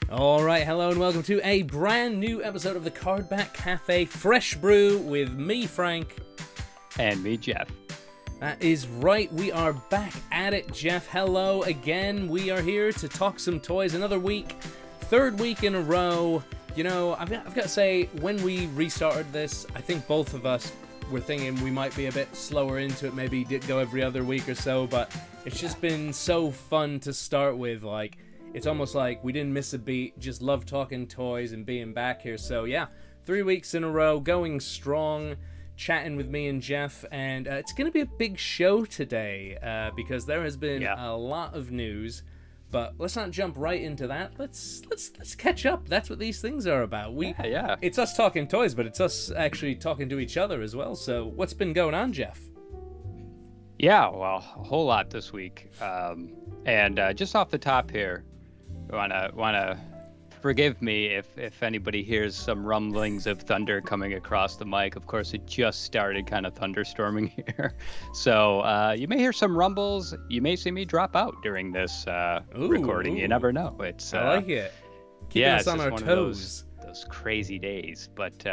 All right, hello and welcome to a brand new episode of the Cardback Cafe Fresh Brew with me, Frank. And me, Jeff. That is right, we are back at it, Jeff. Hello again. We are here to talk some toys another week, third week in a row. You know, I've got to say, when we restarted this, I think both of us were thinking we might be a bit slower into it, maybe go every other week or so, but it's just been so fun to start with. Like, it's almost like we didn't miss a beat, just love talking toys and being back here. So yeah, 3 weeks in a row, going strong, chatting with me and Jeff, and it's going to be a big show today because there has been a lot of news. But let's not jump right into that. Let's catch up. That's what these things are about. It's us talking toys, but it's us actually talking to each other as well. So what's been going on, Jeff? Yeah, well, a whole lot this week. And just off the top here, wanna forgive me if anybody hears some rumblings of thunder coming across the mic. Of course, it just started kind of thunderstorming here. So you may hear some rumbles. You may see me drop out during this recording. You never know. I like it. Keeping us on our toes. Those crazy days. But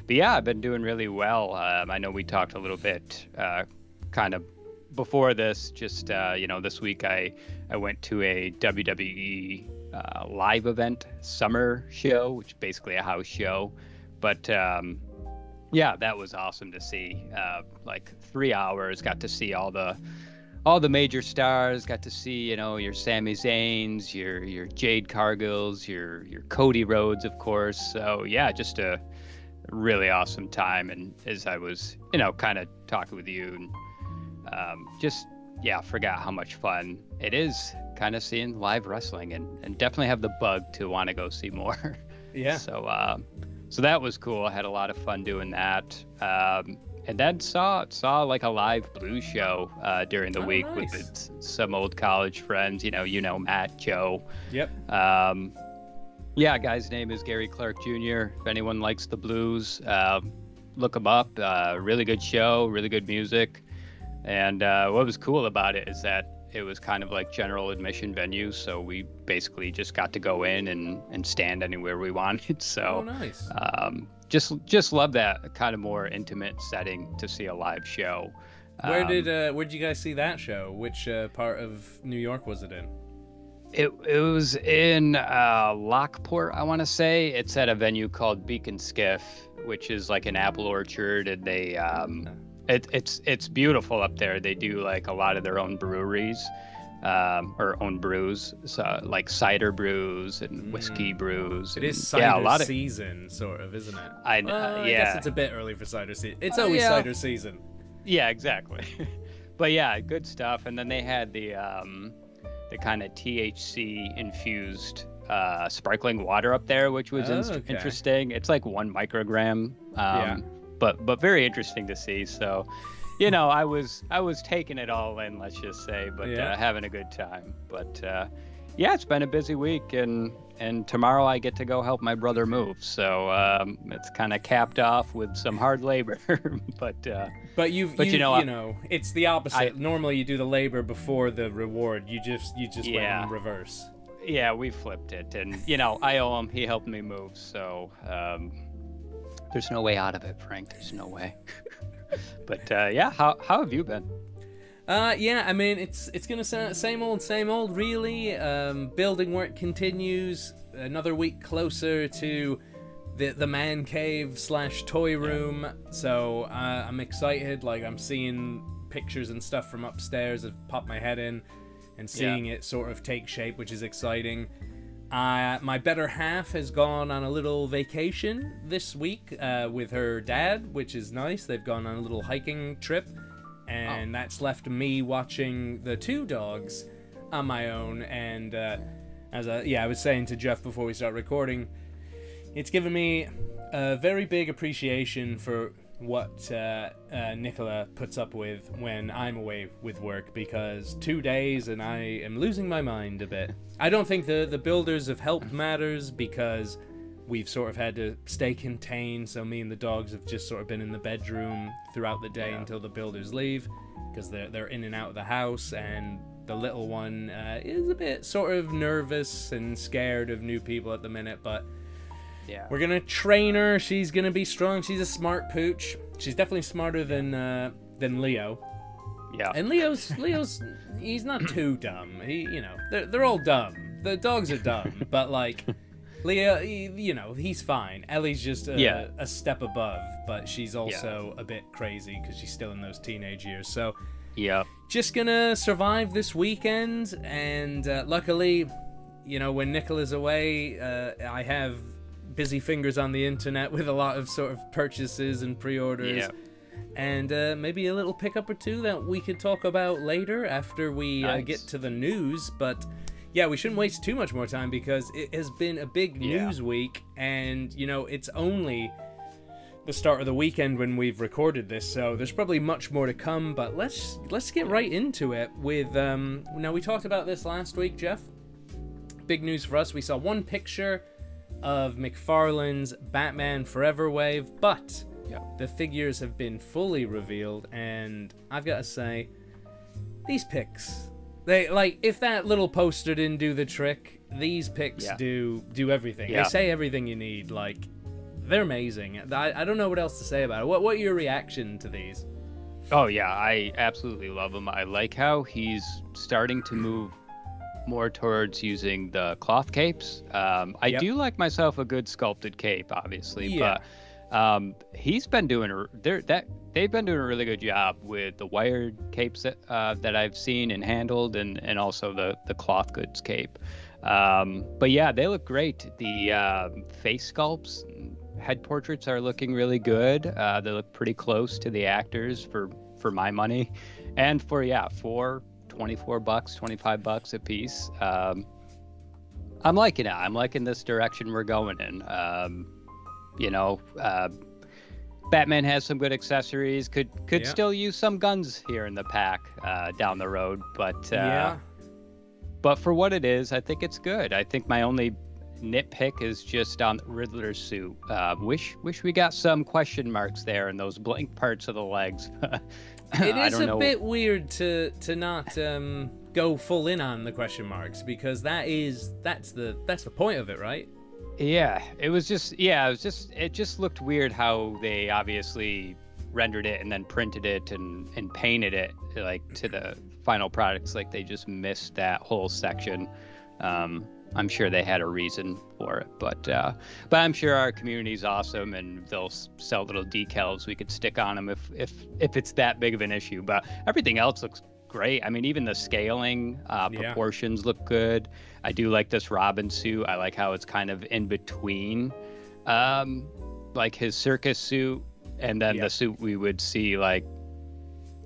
yeah, I've been doing really well. I know we talked a little bit kind of before this. Just, this week I went to a WWE live event summer show, which is basically a house show. But yeah, that was awesome to see. Like 3 hours, got to see all the major stars, got to see, your Sami Zayns, your Jade Cargills, your Cody Rhodes, of course. So yeah, just a really awesome time. And as I was, kind of talking with you, and forgot how much fun it is kind of seeing live wrestling, and definitely have the bug to want to go see more. Yeah. So that was cool. I had a lot of fun doing that. And then saw like a live blues show during the week with some old college friends. Matt, Joe. Yep. Guy's name is Gary Clark Jr. If anyone likes the blues, look him up. Really good show, really good music. And what was cool about it is that it was kind of like general admission venues, so we basically just got to go in and stand anywhere we wanted. So nice. Just love that kind of more intimate setting to see a live show. Where'd you guys see that show? Which part of New York was it in? It was in Lockport, I want to say. It's at a venue called Beacon Skiff, which is like an apple orchard, and they it's beautiful up there. They do like a lot of their own breweries, or own brews, so like cider brews and whiskey brews. It is cider season, sort of, isn't it? I guess it's a bit early for cider season. It's always cider season. Yeah, exactly. But yeah, good stuff. And then they had the kind of THC infused sparkling water up there, which was interesting. It's like 1 microgram. But very interesting to see. So, I was taking it all in, let's just say, but having a good time. But it's been a busy week, and tomorrow I get to go help my brother move. So it's kind of capped off with some hard labor. but it's the opposite. Normally you do the labor before the reward. You just went in reverse. Yeah, we flipped it, and I owe him. He helped me move, so. There's no way out of it, Frank. There's no way. But how have you been? I mean, it's gonna sound same old, really. Building work continues. Another week closer to the man cave / toy room. So I'm excited. Like, I'm seeing pictures and stuff from upstairs. I've popped my head in and seeing it sort of take shape, which is exciting. My better half has gone on a little vacation this week with her dad, which is nice. They've gone on a little hiking trip, and that's left me watching the 2 dogs on my own. And I was saying to Jeff before we start recording, it's given me a very big appreciation for what Nicola puts up with when I'm away with work, because 2 days and I am losing my mind a bit. I don't think the builders have helped matters, because we've sort of had to stay contained, so me and the dogs have just sort of been in the bedroom throughout the day until the builders leave, because they're in and out of the house, and the little one is a bit sort of nervous and scared of new people at the minute, but Yeah. we're gonna train her. She's gonna be strong. She's a smart pooch. She's definitely smarter than Leo. Yeah. And Leo's he's not too dumb. They're all dumb. The dogs are dumb, but like Leo, he's fine. Ellie's just a step above, but she's also a bit crazy because she's still in those teenage years. So Yeah. just gonna survive this weekend, and luckily, when Nicola's away, I have busy fingers on the internet with a lot of sort of purchases and pre-orders. Yeah. And maybe a little pickup or two that we could talk about later after we get to the news. But yeah, we shouldn't waste too much more time because it has been a big news week, and it's only the start of the weekend when we've recorded this, so there's probably much more to come. But let's get right into it with now, we talked about this last week, Jeff. Big news for us. We saw one picture of McFarlane's Batman Forever wave, but the figures have been fully revealed, and I've got to say, these pics, they if that little poster didn't do the trick, these pics do everything. They say everything you need. They're amazing. I don't know what else to say about it. What your reaction to these? Oh yeah, I absolutely love him. I like how he's starting to move more towards using the cloth capes. I do like myself a good sculpted cape, obviously, but he's been doing they've been doing a really good job with the wired capes that I've seen and handled, and also the cloth goods cape. But yeah, they look great. The face sculpts, head portraits are looking really good. They look pretty close to the actors for my money, and for $24, $25 a piece. I'm liking it. I'm liking this direction we're going in. Batman has some good accessories. Could still use some guns here in the pack down the road, but for what it is, I think it's good. I think my only nitpick is just on Riddler's suit. Wish we got some question marks there and those blank parts of the legs. It is a bit weird to not go full in on the question marks, because that's the point of it, right? Yeah, it just looked weird how they obviously rendered it and then printed it and painted it to the final products. They just missed that whole section. I'm sure they had a reason for it, but I'm sure our community's awesome, and they'll sell little decals we could stick on them if it's that big of an issue. But everything else looks great. I mean, even the scaling, proportions look good. I do like this Robin suit. I like how it's kind of in between, his circus suit and then the suit we would see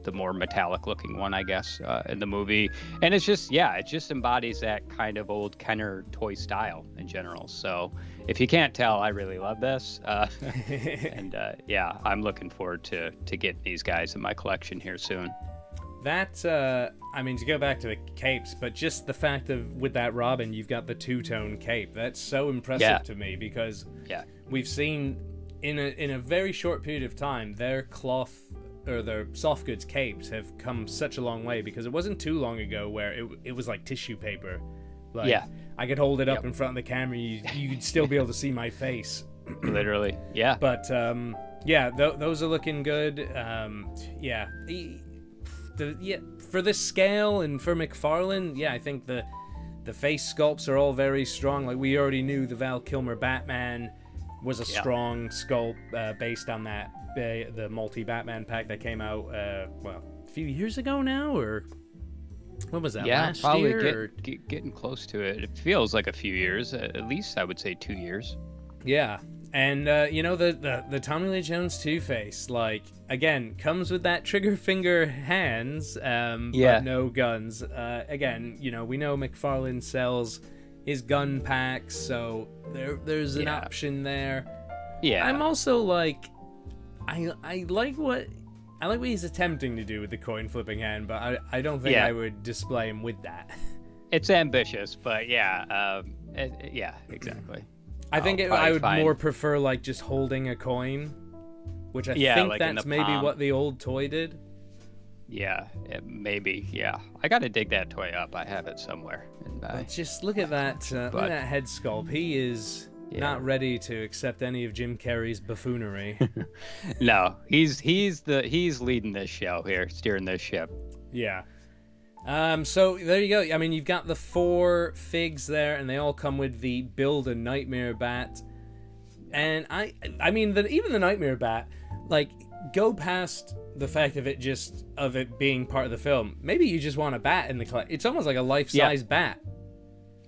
the more metallic looking one, I guess, in the movie. And it just embodies that kind of old Kenner toy style in general. So if you can't tell, I really love this. And I'm looking forward to getting these guys in my collection here soon. That, to go back to the capes, but just the fact of, with that Robin, you've got the two-tone cape. That's so impressive to me, because we've seen in a very short period of time, their cloth or their soft goods capes have come such a long way, because it wasn't too long ago where it was like tissue paper. I could hold it up in front of the camera, you'd still be able to see my face. Literally, But those are looking good. For this scale and for McFarlane, I think the face sculpts are all very strong. We already knew the Val Kilmer Batman was a strong sculpt based on that the multi-Batman pack that came out a few years ago now, or when was that? Last probably year? Getting close to it. It feels like a few years, at least I would say 2 years. Yeah. And the Tommy Lee Jones Two-Face, again, comes with that trigger finger hands, but no guns. Again, we know McFarlane sells his gun packs, so there's an option there. Yeah. I'm also I like what he's attempting to do with the coin flipping hand, but I don't think I would display him with that. It's ambitious, but exactly. I think I would more prefer just holding a coin, which I think that's maybe what the old toy did. Yeah, maybe. Yeah, I gotta dig that toy up. I have it somewhere. But just look at that. Look at that head sculpt. He is not ready to accept any of Jim Carrey's buffoonery. No, he's leading this show here, steering this ship. Yeah. So there you go. I mean, you've got the 4 figs there, and they all come with the Build a Nightmare Bat. And I mean, even the Nightmare Bat, like, go past the fact of it being part of the film. Maybe you just want a bat in the collection. It's almost like a life-size bat.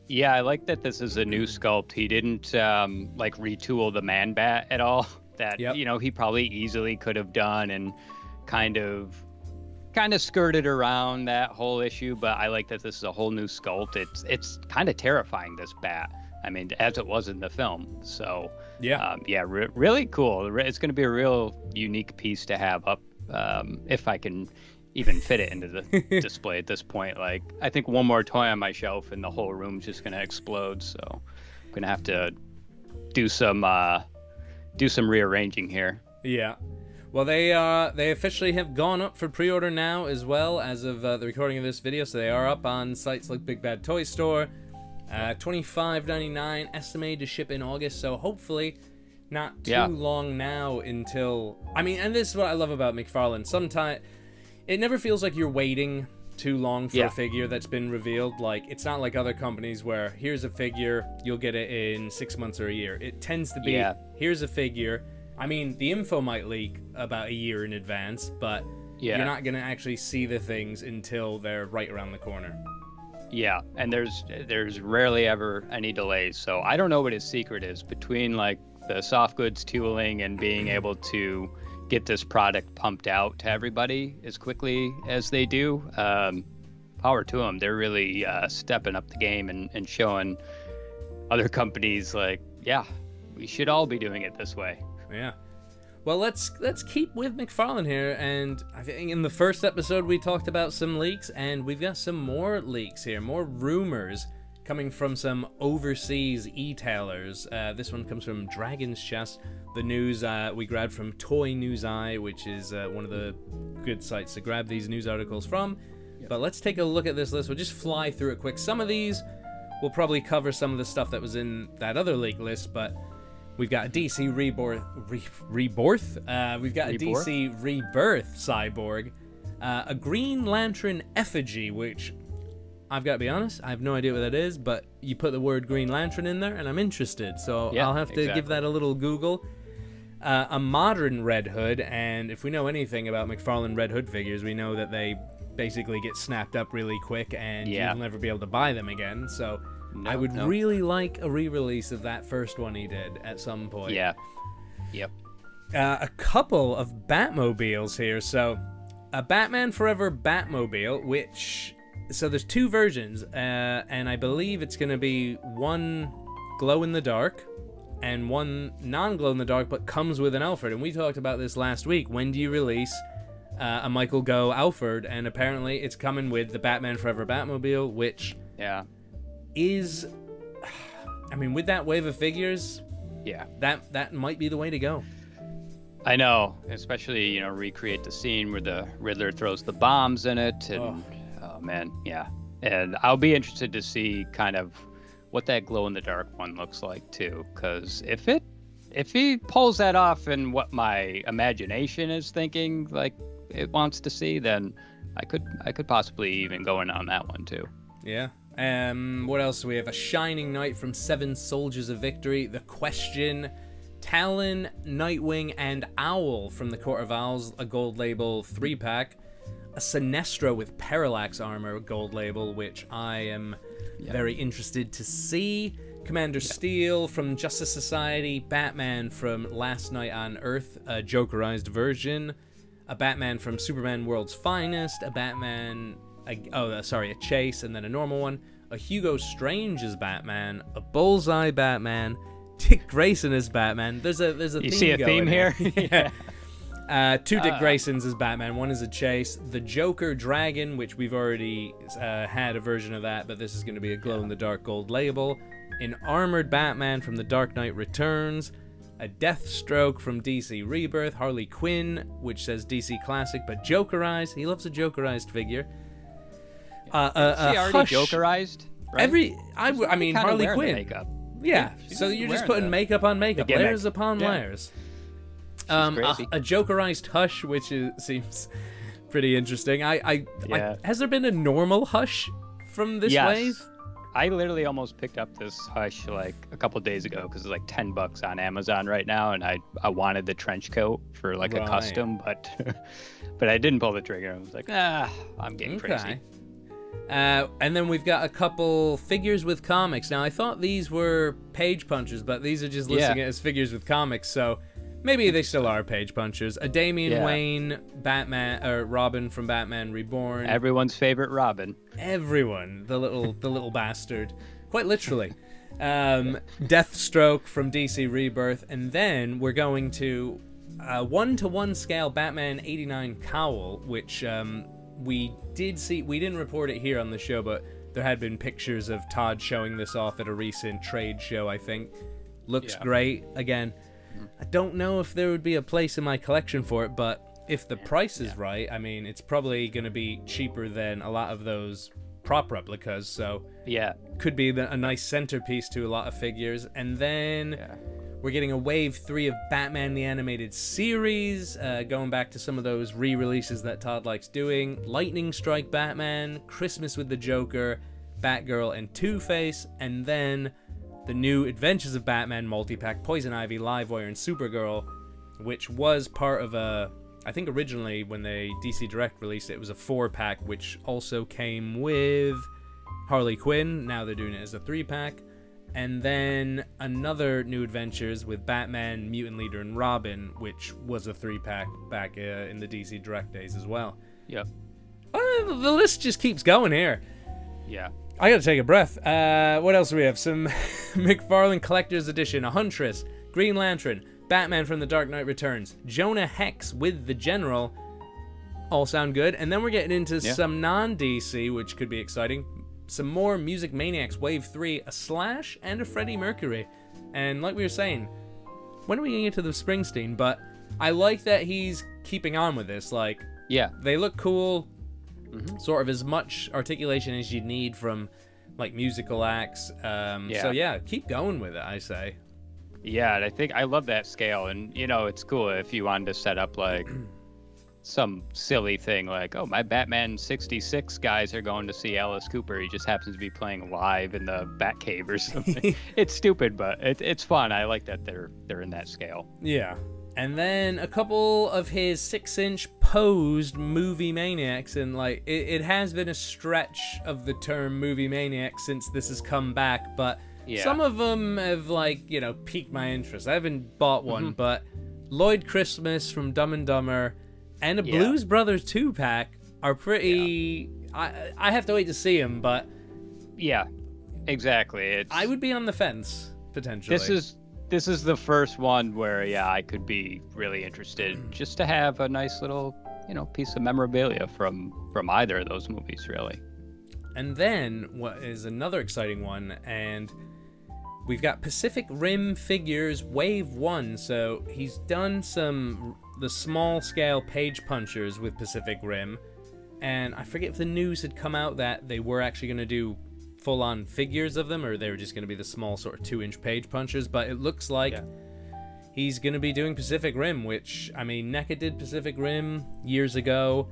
Yeah, I like that this is a new sculpt. He didn't like retool the Man Bat at all. That you know, he probably easily could have done and kind of skirted around that whole issue. But I like that this is a whole new sculpt. It's kind of terrifying, this bat. I mean, as it was in the film. So really cool. It's going to be a real unique piece to have up, if I can even fit it into the display at this point. Like, I think one more toy on my shelf and the whole room's just going to explode. So I'm going to have to do some rearranging here. Yeah. Well, they officially have gone up for pre-order now as well as of the recording of this video. So they are up on sites like Big Bad Toy Store. $25.99, estimated to ship in August, so hopefully not too long now until... I mean, and this is what I love about McFarlane. Sometimes it never feels like you're waiting too long for a figure that's been revealed. Like, it's not like other companies where here's a figure, you'll get it in 6 months or a year. It tends to be, here's a figure. I mean, the info might leak about a year in advance, but you're not going to actually see the things until they're right around the corner. Yeah, and there's rarely ever any delays. So I don't know what his secret is between like the soft goods tooling and being able to get this product pumped out to everybody as quickly as they do. Power to them. They're really stepping up the game and showing other companies like, yeah, we should all be doing it this way. Yeah. Well, let's keep with McFarlane here, and I think in the first episode we talked about some leaks, and we've got some more leaks here, more rumors coming from some overseas e-tailers. This one comes from Dragon's Chest. The news we grabbed from Toy News Eye, which is one of the good sites to grab these news articles from. Yep. But let's take a look at this list. We'll just fly through it quick. Some of these will probably cover some of the stuff that was in that other leak list, but we've got a DC Rebirth. We've got a DC Rebirth Cyborg, a Green Lantern effigy, which I've got to be honest, I have no idea what that is, but you put the word Green Lantern in there, and I'm interested, so I'll have to give that a little Google. A modern Red Hood, and if we know anything about McFarlane Red Hood figures, we know that they basically get snapped up really quick, and you'll never be able to buy them again, so... I would really like a re-release of that first one he did at some point. Yeah. Yep. A couple of Batmobiles here. So, a Batman Forever Batmobile, which... So there's 2 versions, and I believe it's going to be one glow-in-the-dark and one non-glow-in-the-dark, but comes with an Alfred. And we talked about this last week. When do you release a Michael Gough Alfred? And apparently it's coming with the Batman Forever Batmobile, which... Yeah. Is, I mean, with that wave of figures, that might be the way to go. I know, especially, you know, recreate the scene where the Riddler throws the bombs in it, and oh man, yeah. And I'll be interested to see kind of what that glow-in-the-dark one looks like too, because if he pulls that off in what my imagination is thinking like it wants to see, then I could possibly even go in on that one too. Yeah. What else do we have? A Shining Knight from 7 Soldiers of Victory. The Question. Talon, Nightwing, and Owl from the Court of Owls, a gold label 3-pack. A Sinestro with Parallax armor, gold label, which I am very interested to see. Commander Steel from Justice Society. Batman from Last Night on Earth, a Jokerized version. A Batman from Superman World's Finest. A Batman... a Chase, and then a normal one. A Hugo Strange as Batman, a Bullseye Batman, Dick Grayson as Batman. There's a theme. You see a theme here? Yeah. 2 Dick Graysons as Batman. One is a Chase. The Joker Dragon, which we've already had a version of that, but this is going to be a glow-in-the-dark gold label. An armored Batman from The Dark Knight Returns. a Deathstroke from DC Rebirth, Harley Quinn, which says DC Classic, but Jokerized. He loves a Jokerized figure. She already Hush. Jokerized, right? I mean, Harley Quinn. Makeup. Yeah, so you're just putting makeup on makeup, layers upon layers. A Jokerized Hush, which seems pretty interesting. Has there been a normal Hush from this wave? I literally almost picked up this Hush like a couple days ago because it's like $10 on Amazon right now, and I wanted the trench coat for like a custom, but I didn't pull the trigger. I was like, I'm getting crazy. And then we've got a couple figures with comics. Now I thought these were page punchers, but these are just listing it as figures with comics, so maybe they still are page punchers. A Damian Wayne Batman, or Robin from Batman Reborn. Everyone's favorite Robin. Everyone, the little bastard, quite literally. Deathstroke from DC Rebirth, and then we're going to 1-to-1 scale Batman '89 cowl, which we did see. We didn't report it here on the show, but there had been pictures of Todd showing this off at a recent trade show, I think. Looks great. Again, I don't know if there would be a place in my collection for it, but if the price is right, I mean, it's probably going to be cheaper than a lot of those prop replicas, so could be a nice centerpiece to a lot of figures. And then we're getting a Wave 3 of Batman the Animated Series, going back to some of those re-releases that Todd likes doing. Lightning Strike Batman, Christmas with the Joker, Batgirl, and Two-Face, and then the new Adventures of Batman multi-pack, Poison Ivy, Livewire, and Supergirl, which was part of I think originally when they DC Direct released it, it was a 4-pack, which also came with Harley Quinn. Now they're doing it as a 3-pack. And then another New Adventures with Batman, Mutant Leader, and Robin, which was a 3-pack back in the DC Direct days as well. Yep. The list just keeps going here. Yeah. I gotta take a breath. What else do we have? Some McFarlane Collector's Edition, a Huntress, Green Lantern, Batman from the Dark Knight Returns, Jonah Hex with the General. All sound good. And then we're getting into some non-DC, which could be exciting. Some more Music Maniacs Wave 3, a Slash, and a Freddie Mercury. And like we were saying, when are we going to get to the Springsteen? But I like that he's keeping on with this. Like, they look cool. Sort of as much articulation as you need from like musical acts. So yeah, keep going with it, I say. Yeah, and I think I love that scale, and you know, it's cool if you wanted to set up like some silly thing like, oh, my Batman 66 guys are going to see Alice Cooper. He just happens to be playing live in the Batcave or something. It's stupid, but it's fun. I like that they're in that scale. Yeah. And then a couple of his 6-inch posed Movie Maniacs, and like it has been a stretch of the term Movie Maniac since this has come back, but some of them have like, you know, piqued my interest. I haven't bought one, but Lloyd Christmas from Dumb and Dumber and a Blues Brothers 2-pack are pretty... I have to wait to see them, but... Yeah, exactly. I would be on the fence, potentially. This is the first one where, I could be really interested just to have a nice little, you know, piece of memorabilia from either of those movies, really. And then, what is another exciting one, and we've got Pacific Rim Figures Wave 1. So he's done the small-scale page punchers with Pacific Rim, and I forget if the news had come out that they were actually going to do full-on figures of them, or they were just going to be the small sort of 2-inch page punchers, but it looks like he's going to be doing Pacific Rim, which, I mean, NECA did Pacific Rim years ago,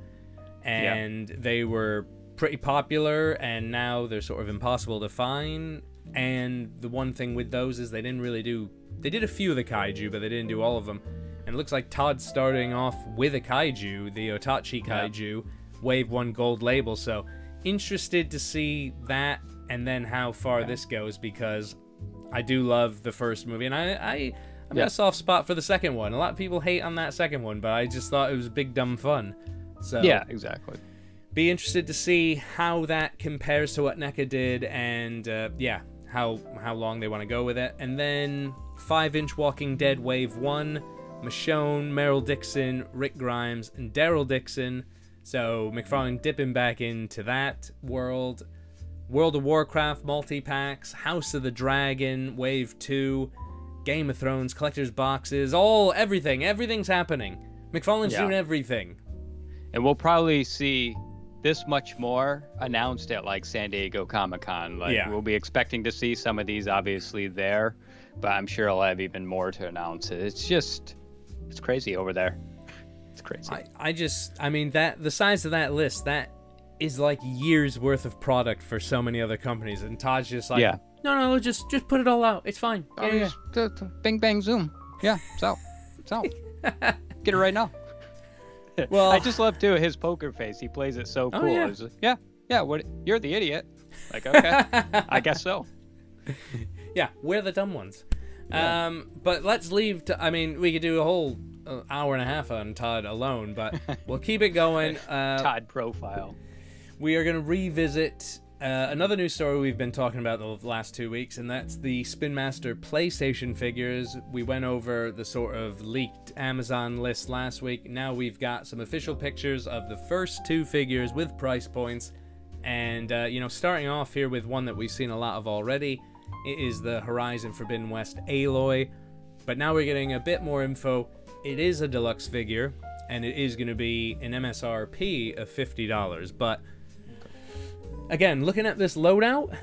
and they were pretty popular, and now they're sort of impossible to find. And the one thing with those is they did a few of the kaiju, but they didn't do all of them. And it looks like Todd's starting off with a kaiju, the Otachi kaiju, Wave 1 gold label, so interested to see that, and then how far this goes, because I do love the first movie, and I've got a soft spot for the second one. A lot of people hate on that second one, but I just thought it was big dumb fun. So yeah, exactly. Be interested to see how that compares to what NECA did, and how long they want to go with it. And then 5-inch Walking Dead Wave 1, Michonne, Meryl Dixon, Rick Grimes, and Daryl Dixon. So McFarlane dipping back into that world. World of Warcraft multi-packs, House of the Dragon Wave 2, Game of Thrones, collector's boxes, everything's happening. McFarlane's doing everything. And we'll probably see this much more announced at like San Diego Comic-Con. Like we'll be expecting to see some of these obviously there, but I'm sure I'll have even more to announce. It's crazy over there. It's crazy. I mean, that the size of that list, that is like years worth of product for so many other companies, and Todd's just like, no, just put it all out. It's fine. Bing bang zoom. Yeah, it's out. It's out. Get it right now. Well, I just love too his poker face. He plays it so cool. Yeah. Like, what? You're the idiot. Like, okay, I guess so. Yeah, we're the dumb ones. But let's leave. I mean, we could do a whole hour and a half on Todd alone, but we'll keep it going. Todd profile. We are going to revisit another news story we've been talking about the last 2 weeks, and that's the Spin Master PlayStation figures. We went over the sort of leaked Amazon list last week. Now we've got some official pictures of the first 2 figures with price points. And, starting off here with one that we've seen a lot of already. It is the Horizon Forbidden West Aloy. But now we're getting a bit more info. It is a deluxe figure, and it is going to be an MSRP of $50. But again, looking at this loadout,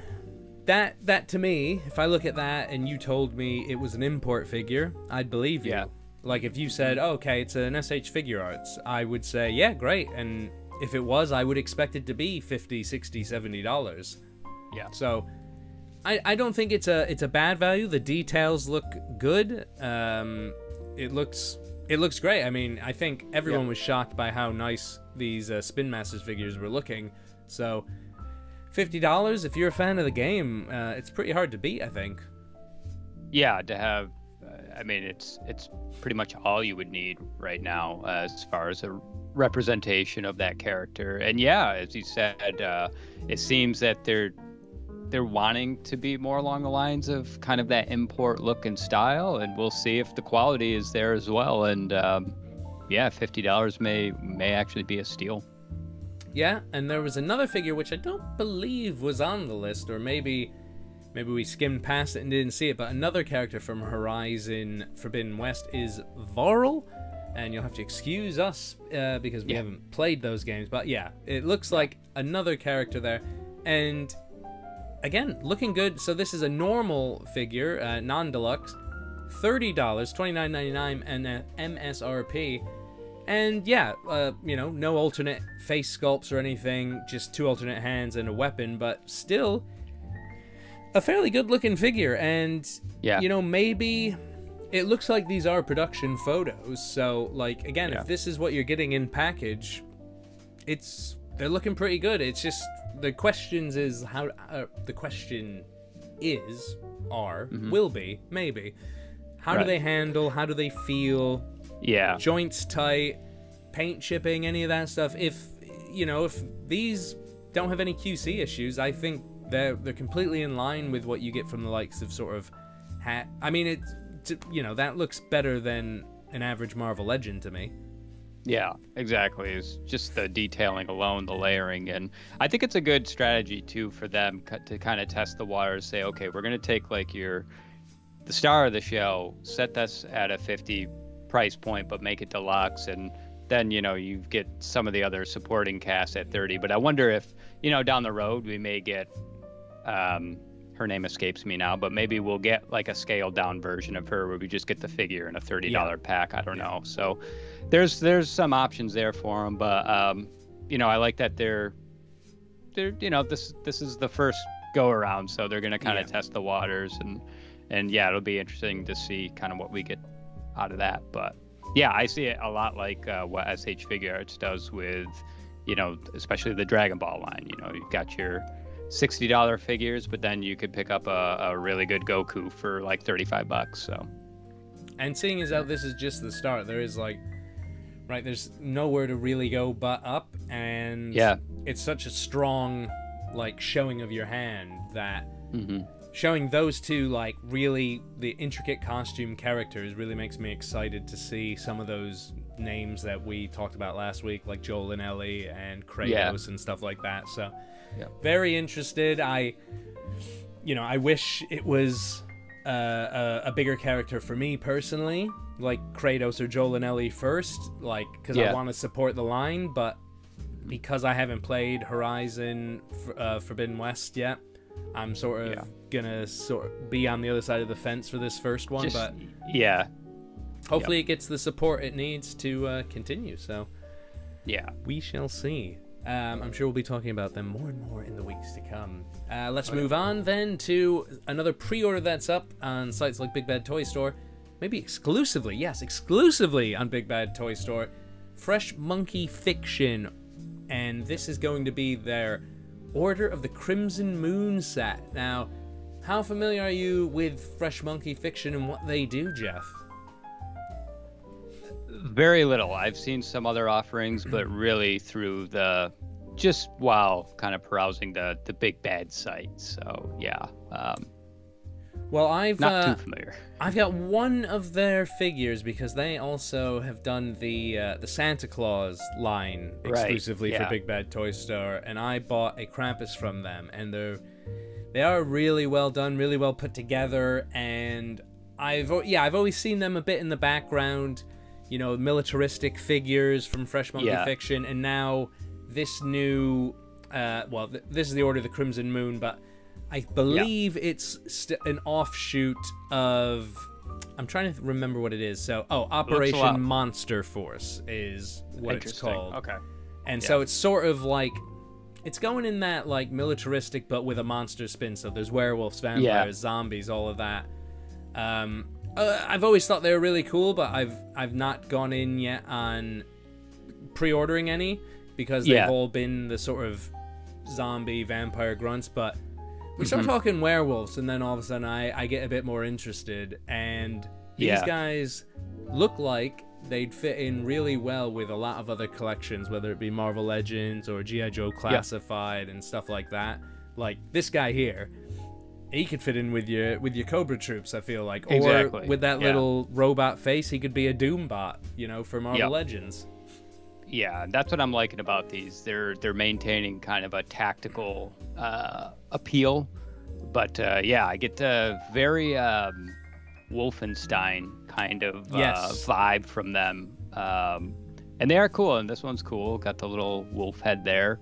that to me, if I look at that and you told me it was an import figure, I'd believe you. Like if you said, oh, okay, it's an SH Figure Arts, I would say, yeah, great. And if it was, I would expect it to be $50, $60, $70. Yeah. So I don't think it's a bad value. The details look good. It looks great. I mean, I think everyone was shocked by how nice these Spin Masters figures were looking. So $50, if you're a fan of the game, it's pretty hard to beat, I think. Yeah, to have, I mean, it's pretty much all you would need right now as far as a representation of that character. And yeah, as you said, it seems that they're wanting to be more along the lines of kind of that import look and style, and we'll see if the quality is there as well. And $50 may actually be a steal. Yeah, and there was another figure which I don't believe was on the list, or maybe we skimmed past it and didn't see it, but another character from Horizon Forbidden West is Varl, and you'll have to excuse us because we haven't played those games, but yeah, it looks like another character there, and again, looking good. So this is a normal figure, non-deluxe, $30, $29.99 and MSRP. And yeah, no alternate face sculpts or anything, just 2 alternate hands and a weapon, but still a fairly good looking figure. And, maybe it looks like these are production photos. So, like, again, if this is what you're getting in package, they're looking pretty good. It's just, the question is, will be, maybe, how do they handle, how do they feel? Yeah. Joints tight, paint chipping, any of that stuff. If these don't have any QC issues, I think they're completely in line with what you get from the likes of sort of I mean, that looks better than an average Marvel Legend to me. Yeah, exactly. It's just the detailing alone, the layering, and I think it's a good strategy too for them to kind of test the waters, say, okay, we're going to take like the star of the show, set this at a 50 price point, but make it deluxe, and then you get some of the other supporting cast at 30. But I wonder if down the road we may get her name escapes me now, but maybe we'll get like a scaled down version of her where we just get the figure in a $30 pack. I don't know. So there's some options there for them, but I like that they're this is the first go around, so they're gonna kind of test the waters, and it'll be interesting to see kind of what we get out of that. But yeah, I see it a lot like what SH Figure Arts does with especially the Dragon Ball line. You've got your $60 figures, but then you could pick up a really good Goku for like $35. So, and seeing as how this is just the start, there is there's nowhere to really go but up, and it's such a strong showing of your hand that showing those two really the intricate costume characters really makes me excited to see some of those names that we talked about last week, like Joel and Ellie and Kratos and stuff like that. So very interested. I wish it was a bigger character for me personally, like Kratos or Joel and Ellie first, like because I want to support the line, but because I haven't played Horizon Forbidden West yet, I'm sort of gonna be on the other side of the fence for this first one. But hopefully it gets the support it needs to continue. So we shall see. I'm sure we'll be talking about them more and more in the weeks to come. Let's move on then to another pre-order that's up on sites like Big Bad Toy Store. Maybe exclusively, yes, exclusively on Big Bad Toy Store. Fresh Monkey Fiction. And this is going to be their Order of the Crimson Moon set. Now, how familiar are you with Fresh Monkey Fiction and what they do, Jeff? Very little. I've seen some other offerings, but really through just while kind of perusing the Big Bad site. So well, I've not too familiar. I've got one of their figures because they also have done the Santa Claus line exclusively for Big Bad Toy Store, and I bought a Krampus from them, and they are really well done, really well put together, and I've always seen them a bit in the background. You know, militaristic figures from Fresh Monkey Fiction, and now this new, this is the Order of the Crimson Moon, but I believe it's an offshoot of, I'm trying to remember what it is. So, Operation Monster Force is what it's called. Okay. And so it's sort of like, it's going in that like militaristic, but with a monster spin. So there's werewolves, vampires, zombies, all of that. I've always thought they were really cool, but I've not gone in yet on pre-ordering any because they've all been the sort of zombie vampire grunts. But we start talking werewolves, and then all of a sudden I get a bit more interested. And these guys look like they'd fit in really well with a lot of other collections, whether it be Marvel Legends or G.I. Joe Classified and stuff like that. Like this guy here. He could fit in with your Cobra troops, I feel like. Or with that little robot face, he could be a Doombot, for Marvel Legends. Yeah, that's what I'm liking about these. They're maintaining kind of a tactical appeal. But I get the very Wolfenstein kind of vibe from them. And they are cool, and this one's cool. Got the little wolf head there.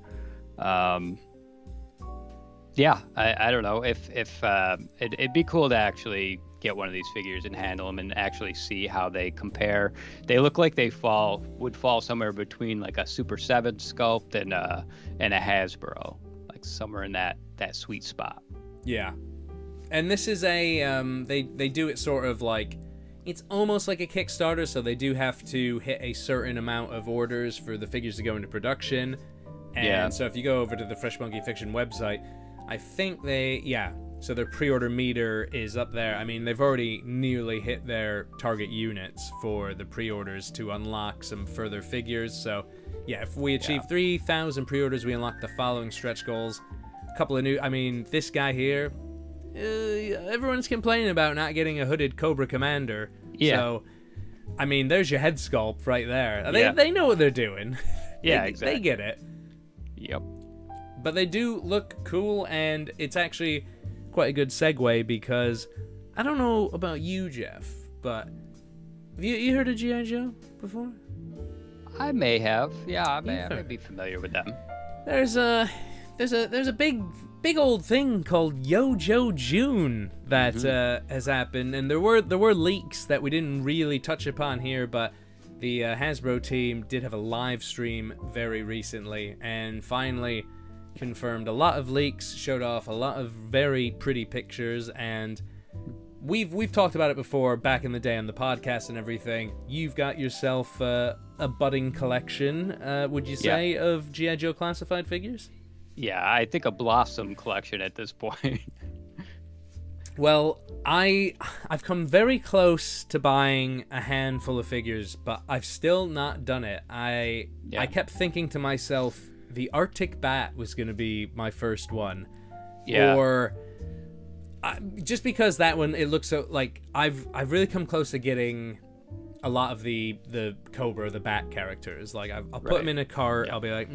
I don't know if it'd be cool to actually get one of these figures and handle them and actually see how they compare. They look like they would fall somewhere between like a Super 7 sculpt and a Hasbro, like somewhere in that sweet spot. Yeah, and this is a they do it sort of like, it's almost like a Kickstarter, so they do have to hit a certain amount of orders for the figures to go into production. And so if you go over to the Fresh Monkey Fiction website, I think so their pre-order meter is up there. I mean, they've already nearly hit their target units for the pre-orders to unlock some further figures. So, if we achieve 3,000 pre-orders, we unlock the following stretch goals. A couple of new, this guy here, everyone's complaining about not getting a hooded Cobra Commander. Yeah. So, there's your head sculpt right there. They know what they're doing. Exactly. They get it. Yep. But they do look cool, and it's actually quite a good segue because I don't know about you, Jeff, but have you heard of G.I. Joe before? I may have. Yeah, I may be familiar with them. There's a big old thing called Yo Joe June that has happened, and there were leaks that we didn't really touch upon here, but the Hasbro team did have a live stream very recently, and finally confirmed a lot of leaks, showed off a lot of very pretty pictures, and we've talked about it before back in the day on the podcast and everything. You've got yourself a budding collection, would you say, of G.I. Joe Classified figures? Yeah, I think a blossom collection at this point. Well, I've come very close to buying a handful of figures, but I've still not done it. I kept thinking to myself, the Arctic Bat was going to be my first one. Yeah. Or just because that one, it looks so like I've really come close to getting a lot of the Cobra, the Bat characters. Like I'll put them in a cart. I'll be like,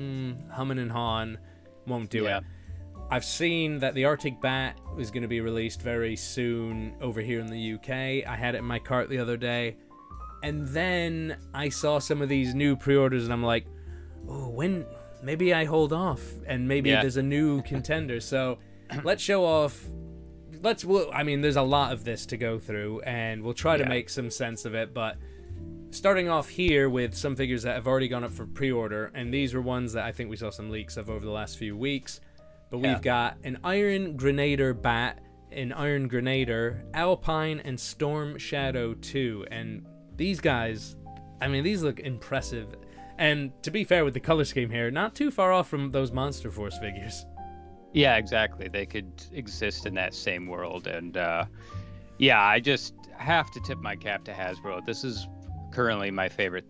humming and hawing, won't do it. I've seen that the Arctic Bat is going to be released very soon over here in the UK. I had it in my cart the other day. And then I saw some of these new pre-orders and I'm like, oh, when... Maybe I hold off and maybe there's a new contender. So let's show off... I mean, there's a lot of this to go through and we'll try to make some sense of it. But starting off here with some figures that have already gone up for pre-order. And these were ones that I think we saw some leaks of over the last few weeks. But we've got an Iron Grenader Bat, an Iron Grenader, Alpine, and Storm Shadow 2. And these guys, I mean, these look impressive. And to be fair with the color scheme here, not too far off from those Monster Force figures. Yeah, exactly. They could exist in that same world. And yeah, I just have to tip my cap to Hasbro. This is currently my favorite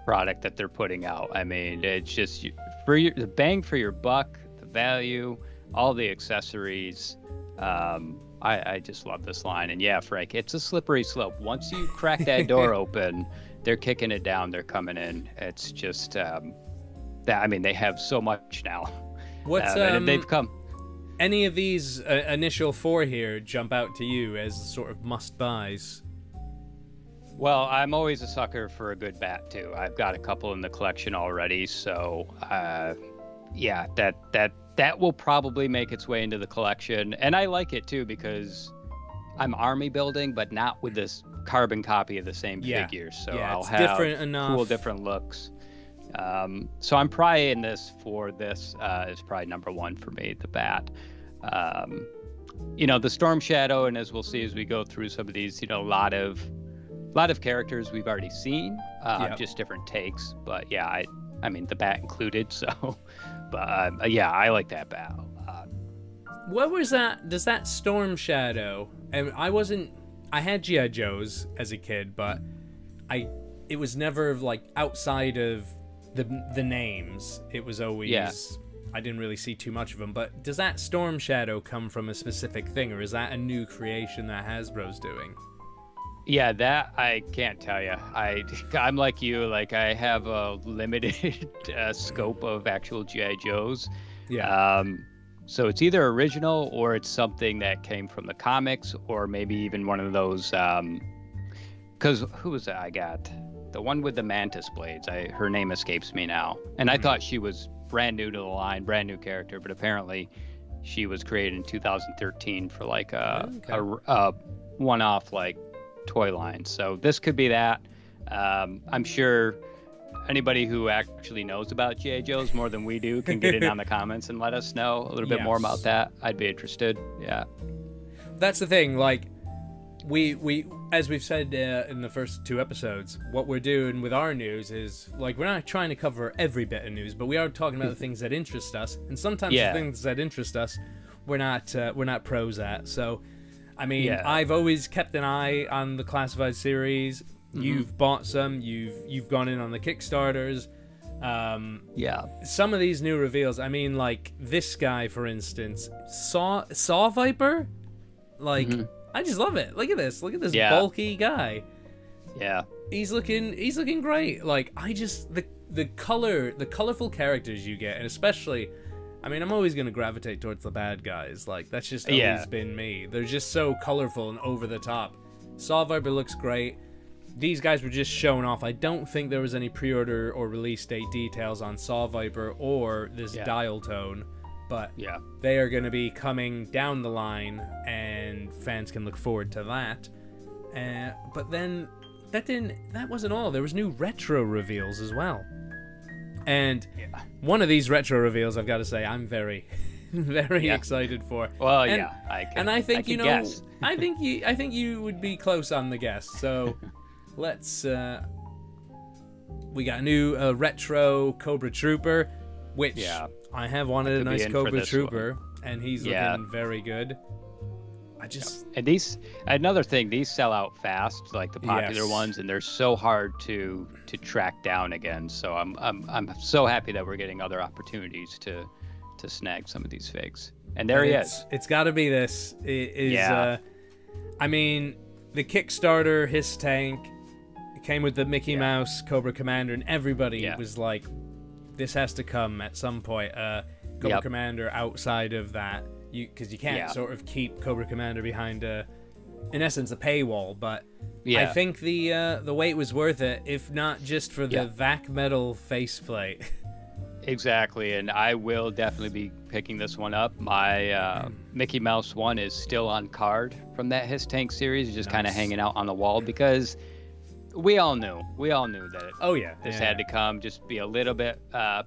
product that they're putting out. I mean, it's just the bang for your buck. Value, all the accessories. I just love this line. And yeah, Frank, it's a slippery slope. Once you crack that door open, they're kicking it down, they're coming in. It's just that, I mean, they have so much now. And they've come. Any of these initial 4 here jump out to you as sort of must-buys? Well, I'm always a sucker for a good bat too. I've got a couple in the collection already, so yeah, that will probably make its way into the collection. And I like it too because I'm army building, but not with this carbon copy of the same figure. So I'll have different enough. Cool different looks. So I'm probably in this for this is probably number 1 for me, the bat. You know, the Storm Shadow, and as we'll see as we go through some of these, you know, a lot of characters we've already seen, just different takes. But yeah, I mean, the bat included, so... But yeah, I like that bat a lot. What was that? Does that Storm Shadow? And I had G.I. Joes as a kid, but it was never like outside of the names. It was always I didn't really see too much of them. But does that Storm Shadow come from a specific thing, or is that a new creation that Hasbro's doing? Yeah, that I can't tell you. I'm like you. Like I have a limited scope of actual GI Joes. Yeah. So it's either original or it's something that came from the comics, or maybe even one of those. Because who was that I got? The one with the mantis blades. Her name escapes me now. And I thought she was brand new to the line, brand new character, but apparently she was created in 2013 for like a one-off like toy line. So this could be that. I'm sure anybody who actually knows about G.I. Joes more than we do can get in on the comments and let us know a little bit more about that. I'd be interested. Yeah. That's the thing. Like, we as we've said in the first 2 episodes, what we're doing with our news is, like, we're not trying to cover every bit of news, but we are talking about the things that interest us. And sometimes the things that interest us, we're not pros at. So, I mean, I've always kept an eye on the Classified series. You've bought some. You've gone in on the Kickstarters. Some of these new reveals. I mean, like this guy, for instance, Saw Viper. Like, I just love it. Look at this. Look at this bulky guy. Yeah. He's looking great. Like, the colorful characters you get, and especially, I mean, I'm always going to gravitate towards the bad guys. Like, that's just always been me. They're just so colorful and over the top. Saw Viper looks great. These guys were just showing off. I don't think there was any pre-order or release date details on Saw Viper or this dial tone, but they are going to be coming down the line, and fans can look forward to that. But then that wasn't all. There was new retro reveals as well. And one of these retro reveals, I've got to say, I'm very, very excited for. Well, I think guess. I think you would be close on the guess. So let's. We got a new retro Cobra Trooper, which I have wanted a nice Cobra Trooper, and he's looking very good. And another thing, these sell out fast, like the popular ones, and they're so hard to track down again. So I'm so happy that we're getting other opportunities to snag some of these figs. And there he is. It's got to be this. I mean, the Kickstarter, his tank, it came with the Mickey Mouse Cobra Commander, and everybody was like, this has to come at some point. Cobra Commander outside of that, because you can't sort of keep Cobra Commander behind in essence, a paywall. But I think the wait was worth it, if not just for the vac metal faceplate. Exactly, and I will definitely be picking this one up. My Mickey Mouse one is still on card from that His Tank series, just kind of hanging out on the wall, because we all knew that this had to come. Just be a little bit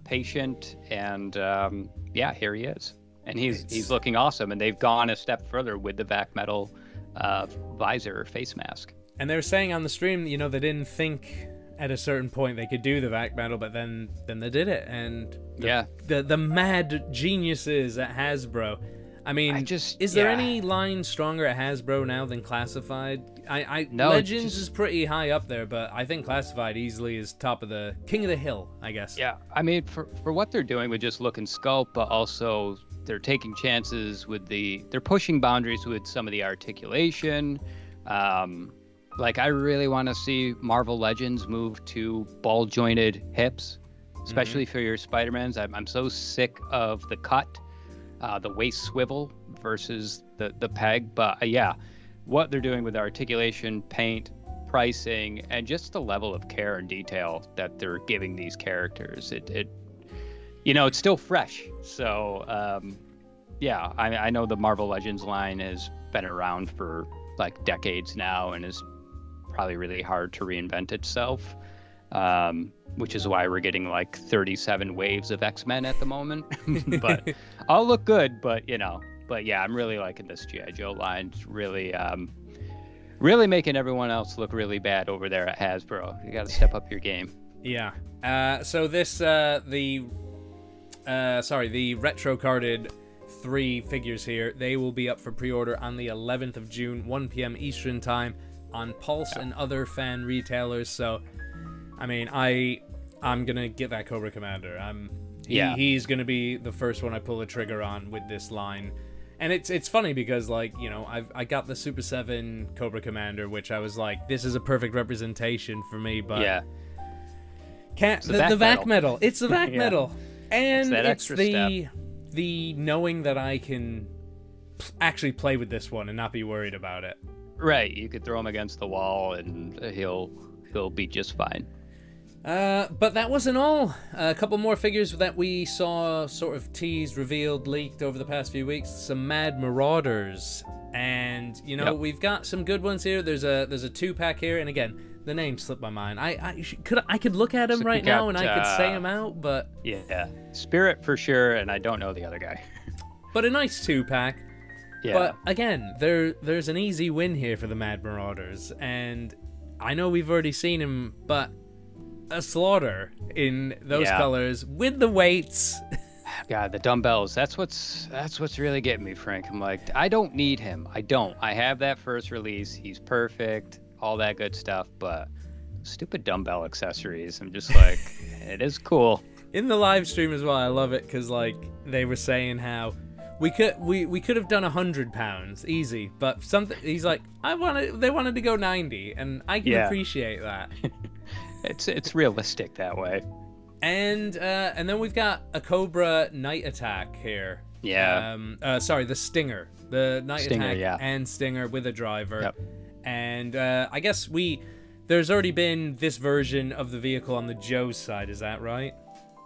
patient, and here he is, and he's looking awesome. And they've gone a step further with the vac metal visor face mask. And they were saying on the stream, they didn't think at a certain point they could do the vac metal, but then they did it. And the mad geniuses at Hasbro. I mean, is there any line stronger at Hasbro now than Classified? No, Legends is pretty high up there, but I think Classified easily is top of the king of the hill, I guess. Yeah, I mean, for what they're doing with just look and sculpt, but also they're taking chances with they're pushing boundaries with some of the articulation. Like, I really want to see Marvel Legends move to ball-jointed hips, especially for your Spider-Mans. I'm so sick of the cut, the waist swivel versus the peg. But what they're doing with articulation, paint, pricing, and just the level of care and detail that they're giving these characters, it's still fresh. So, I know the Marvel Legends line has been around for like decades now and is probably really hard to reinvent itself, which is why we're getting like 37 waves of X-Men at the moment. But all look good, but I'm really liking this G.I. Joe line. It's really making everyone else look really bad over there at Hasbro. You got to step up your game. Yeah. So this the retro carded 3 figures here, they will be up for pre-order on the 11th of June, 1 p.m. Eastern time, on Pulse and other fan retailers. So, I mean, I'm gonna get that Cobra Commander. He's gonna be the first one I pull the trigger on with this line. And it's funny because, like, I got the Super 7 Cobra Commander, which I was like, this is a perfect representation for me, but the vac metal. It's the vac metal, and it's the knowing that I can actually play with this one and not be worried about it. Right, you could throw him against the wall and he'll be just fine. But that wasn't all. A couple more figures that we saw sort of teased, revealed, leaked over the past few weeks. Some Mad Marauders, and we've got some good ones here. There's a 2-pack here, and again, the name slipped my mind. I could look at him right now and I could say him out, but Spirit for sure, and I don't know the other guy. But a nice 2-pack. Yeah. But again, there's an easy win here for the Mad Marauders, and I know we've already seen him, but a Slaughter in those colors with the weights. God, the dumbbells. That's what's really getting me, Frank. I'm like, I don't need him. I have that first release. He's perfect, all that good stuff, but stupid dumbbell accessories. I'm just like, it is cool. In the live stream as well, I love it because, like, they were saying how we could have done 100 pounds easy, but he's like, they wanted to go 90, and I can appreciate that. It's realistic that way. And then we've got a Cobra Night Attack here. Yeah. The Stinger, the Night Attack and Stinger with a driver. Yep. And I guess there's already been this version of the vehicle on the Joe's side. Is that right?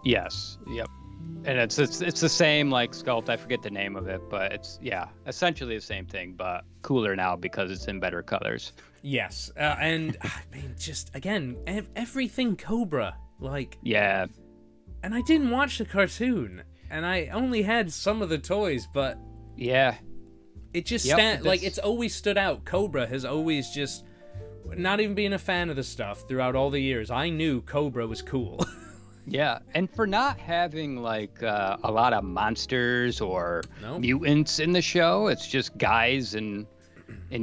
Yes. Yep. And it's the same like sculpt. I forget the name of it, but it's essentially the same thing, but cooler now because it's in better colors. Yes, and I mean, just again, everything Cobra, like And I didn't watch the cartoon, and I only had some of the toys, but it just it's always stood out. Cobra has always just not even being a fan of the stuff throughout all the years. I knew Cobra was cool. Yeah, and for not having like a lot of monsters or mutants in the show, it's just guys in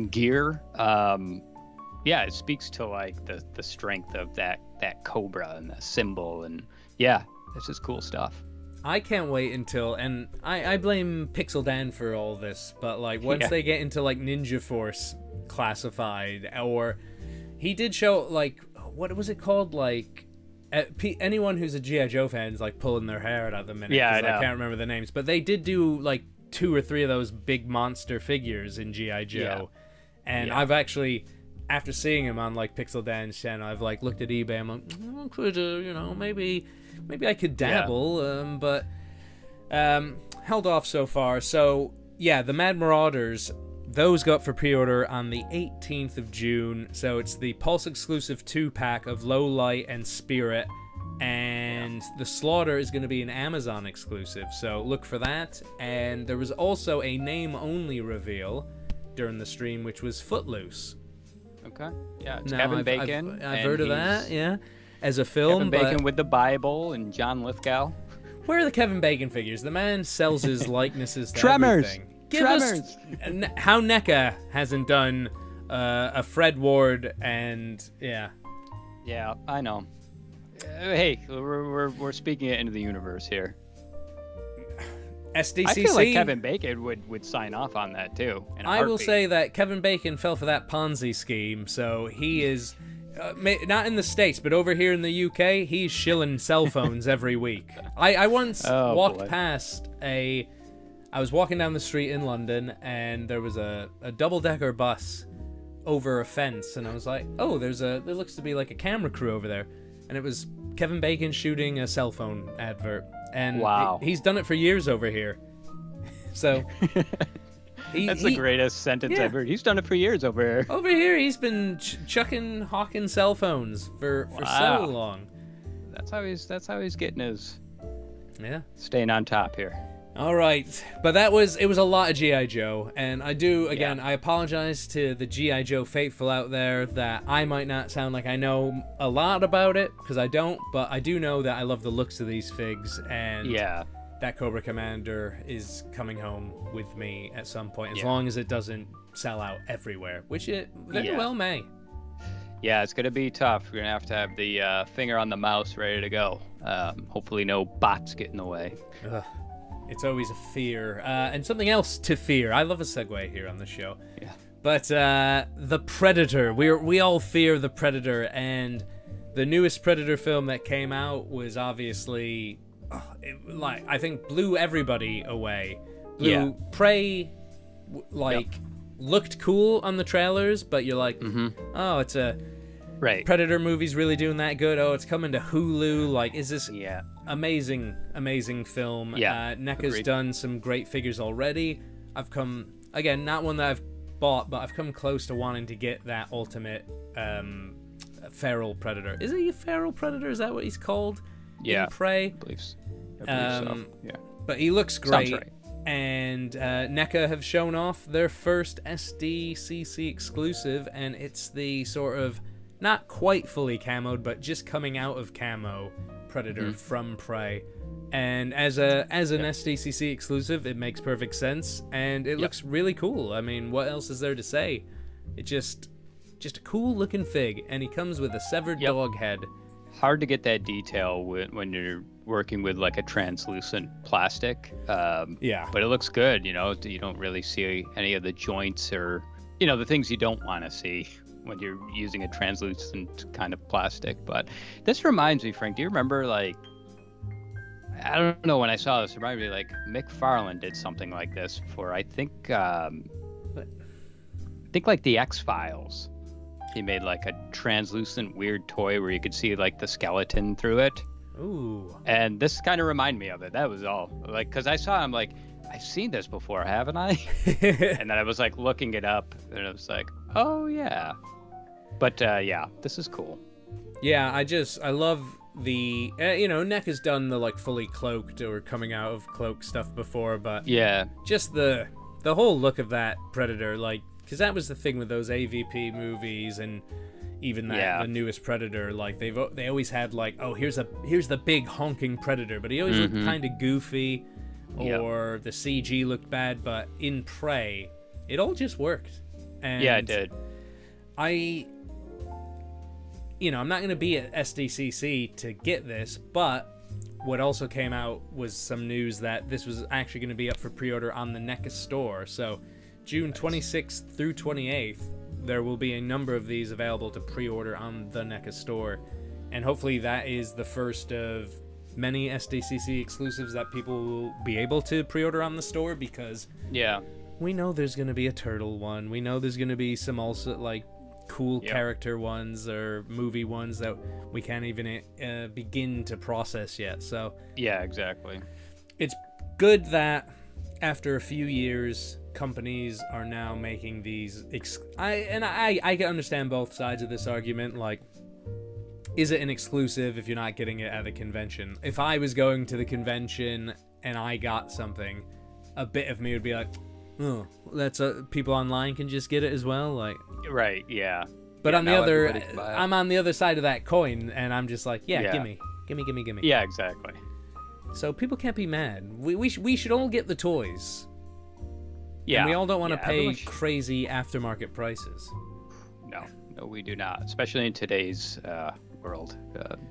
gear. It speaks to like the strength of that Cobra and the symbol, and it's just cool stuff. I can't wait until, and I blame Pixel Dan for all this, but like once they get into like Ninja Force Classified, or he did show like what was it called, like anyone who's a G.I. Joe fan is like pulling their hair out at the minute. Yeah, I know. I can't remember the names, but they did do like 2 or 3 of those big monster figures in G.I. Joe, and I've actually, after seeing him on like Pixel Dan's channel, I've like looked at eBay. I'm like, maybe I could dabble, but held off so far. So yeah, the Mad Marauders, those go up for pre-order on the 18th of June. So it's the Pulse exclusive 2-pack of Low Light and Spirit, and the Slaughter is going to be an Amazon exclusive, so look for that. And there was also a name-only reveal during the stream, which was Footloose. Okay. Yeah, it's Kevin Bacon. I've heard of that, yeah. As a film, Kevin Bacon with the Bible and John Lithgow. Where are the Kevin Bacon figures? The man sells his likenesses to Tremors. everything. Give us how NECA hasn't done a Fred Ward and Yeah, I know. Hey, we're speaking it into the universe here. SDCC. I feel like Kevin Bacon would sign off on that too. I will say that Kevin Bacon fell for that Ponzi scheme, so he is not in the States, but over here in the UK, he's shilling cell phones every week. I once walked past I was walking down the street in London, and there was a double-decker bus over a fence, and I was like, oh, there looks to be like a camera crew over there. And it was Kevin Bacon shooting a cell phone advert. And wow. He's done it for years over here. So that's the greatest sentence ever. He's done it for years over here. Over here, he's been hawking cell phones for so long. That's how he's getting his staying on top here. All right, but it was a lot of G.I. Joe, and I do, again, I apologize to the G.I. Joe faithful out there that I might not sound like I know a lot about it, because I don't, but I do know that I love the looks of these figs, and that Cobra Commander is coming home with me at some point, as long as it doesn't sell out everywhere, which it very well may. Yeah, it's going to be tough. We're going to have the finger on the mouse ready to go. Hopefully no bots get in the way. Ugh. It's always a fear. And something else to fear. I love a segue here on the show. Yeah. But the Predator. We all fear the Predator. And the newest Predator film that came out was obviously, I think, blew everybody away. Prey, looked cool on the trailers, but you're like, oh, it's a Predator movie's really doing that good. Oh, it's coming to Hulu. Like, is this amazing film? Yeah, NECA's done some great figures already. I've come, again, not one that I've bought, but I've come close to wanting to get that ultimate feral Predator. Is he a feral Predator? Is that what he's called? Yeah, in Prey? I believe so. Yeah. But he looks great. Sounds right. And NECA have shown off their first SDCC exclusive, and it's the sort of not quite fully camoed, but just coming out of camo Predator from Prey. And as an SDCC exclusive, it makes perfect sense, and it looks really cool. I mean, what else is there to say? It's just a cool looking fig, and he comes with a severed dog head. Hard to get that detail when you're working with like a translucent plastic. But it looks good. You don't really see any of the joints or the things you don't want to see when you're using a translucent kind of plastic. But this reminds me, Frank, do you remember, like, I don't know, when I saw this, it reminded me, like, McFarlane did something like this for, I think like the X-Files. He made like a translucent weird toy where you could see like the skeleton through it. Ooh. And this kind of reminded me of it. That was all. Like, because I saw him, like, I've seen this before, haven't I? And then I was like looking it up, and I was like, oh yeah. But this is cool. Yeah, I love the NECA's done the like fully cloaked or coming out of cloak stuff before, but just the whole look of that Predator, like, because that was the thing with those AVP movies and even the newest Predator, like they always had like, oh, here's the big honking Predator, but he always looked kind of goofy, or the CG looked bad. But in Prey, it all just worked. And it did. I'm not going to be at SDCC to get this, but what also came out was some news that this was actually going to be up for pre-order on the NECA store. So June 26th through 28th, there will be a number of these available to pre-order on the NECA store. and hopefully that is the first of many SDCC exclusives that people will be able to pre-order on the store, because we know there's going to be a turtle one. We know there's going to be some also like cool character ones or movie ones that we can't even begin to process yet. So yeah, exactly. It's good that after a few years, companies are now making these. I can understand both sides of this argument. Like, is it an exclusive if you're not getting it at the convention? If I was going to the convention and I got something, a bit of me would be like, oh, that's people online can just get it as well. Like, right, yeah. But on the other, I'm on the other side of that coin, and I'm just like, yeah. gimme. Yeah, exactly. So people can't be mad. We should all get the toys. Yeah. And we all don't want to pay crazy aftermarket prices. No, we do not. Especially in today's world,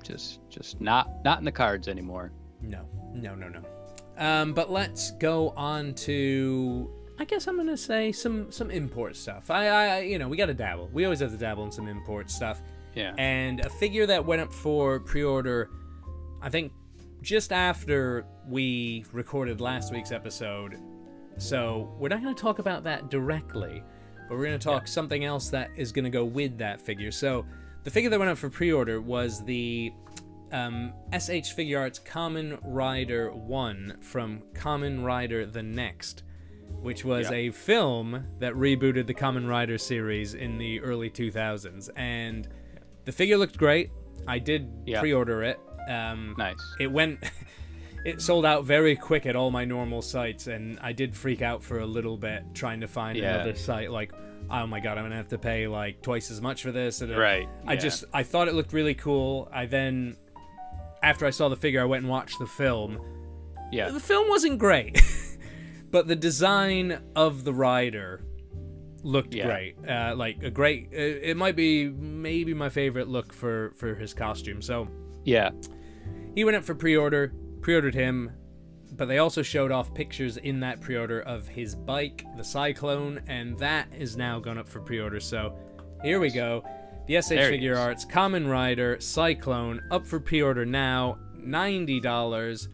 just not in the cards anymore. No. But let's go on to, I guess I'm gonna say some import stuff. We gotta dabble. We always have to dabble in some import stuff. Yeah. And a figure that went up for pre-order, I think, just after we recorded last week's episode. So we're not going to talk about that directly, but we're going to talk something else that is going to go with that figure. So the figure that went up for pre-order was the SH Figure Arts Kamen Rider 1 from Kamen Rider The Next, which was a film that rebooted the Kamen Rider series in the early 2000s. And the figure looked great. I did pre-order it. Nice. It sold out very quick at all my normal sites, and I did freak out for a little bit trying to find another site. Like, oh my god, I'm gonna have to pay like twice as much for this. And right. I thought it looked really cool. After I saw the figure, I went and watched the film. Yeah. The film wasn't great, but the design of the rider looked great. It might be maybe my favorite look for his costume. So he went up for pre-ordered him, but they also showed off pictures in that pre-order of his bike, the Cyclone, and that is now gone up for pre-order. So here we go. The SH Figure Arts Kamen Rider Cyclone up for pre-order now, $90.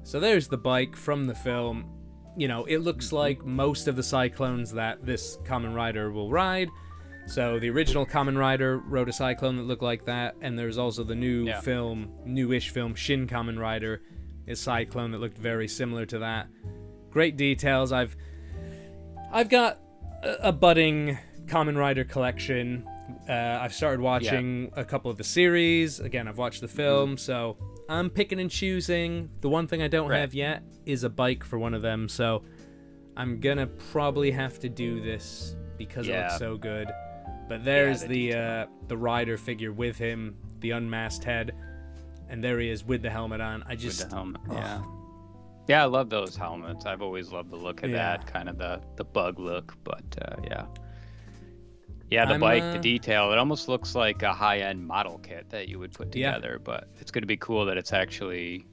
So there's the bike from the film. You know, it looks like most of the Cyclones that this Kamen Rider will ride. So the original Kamen Rider rode a Cyclone that looked like that, and there's also the new newish film Shin Kamen Rider is Cyclone that looked very similar to that. Great details. I've got a budding Kamen Rider collection. I've started watching a couple of the series. Again, I've watched the film, so I'm picking and choosing. The one thing I don't have yet is a bike for one of them, so I'm gonna probably have to do this because it looks so good. But there's the rider figure with him, the unmasked head, and there he is with the helmet on. With the helmet, yeah, I love those helmets. I've always loved the look of that, kind of the bug look. But the bike, the detail, it almost looks like a high-end model kit that you would put together. But it's going to be cool that it's actually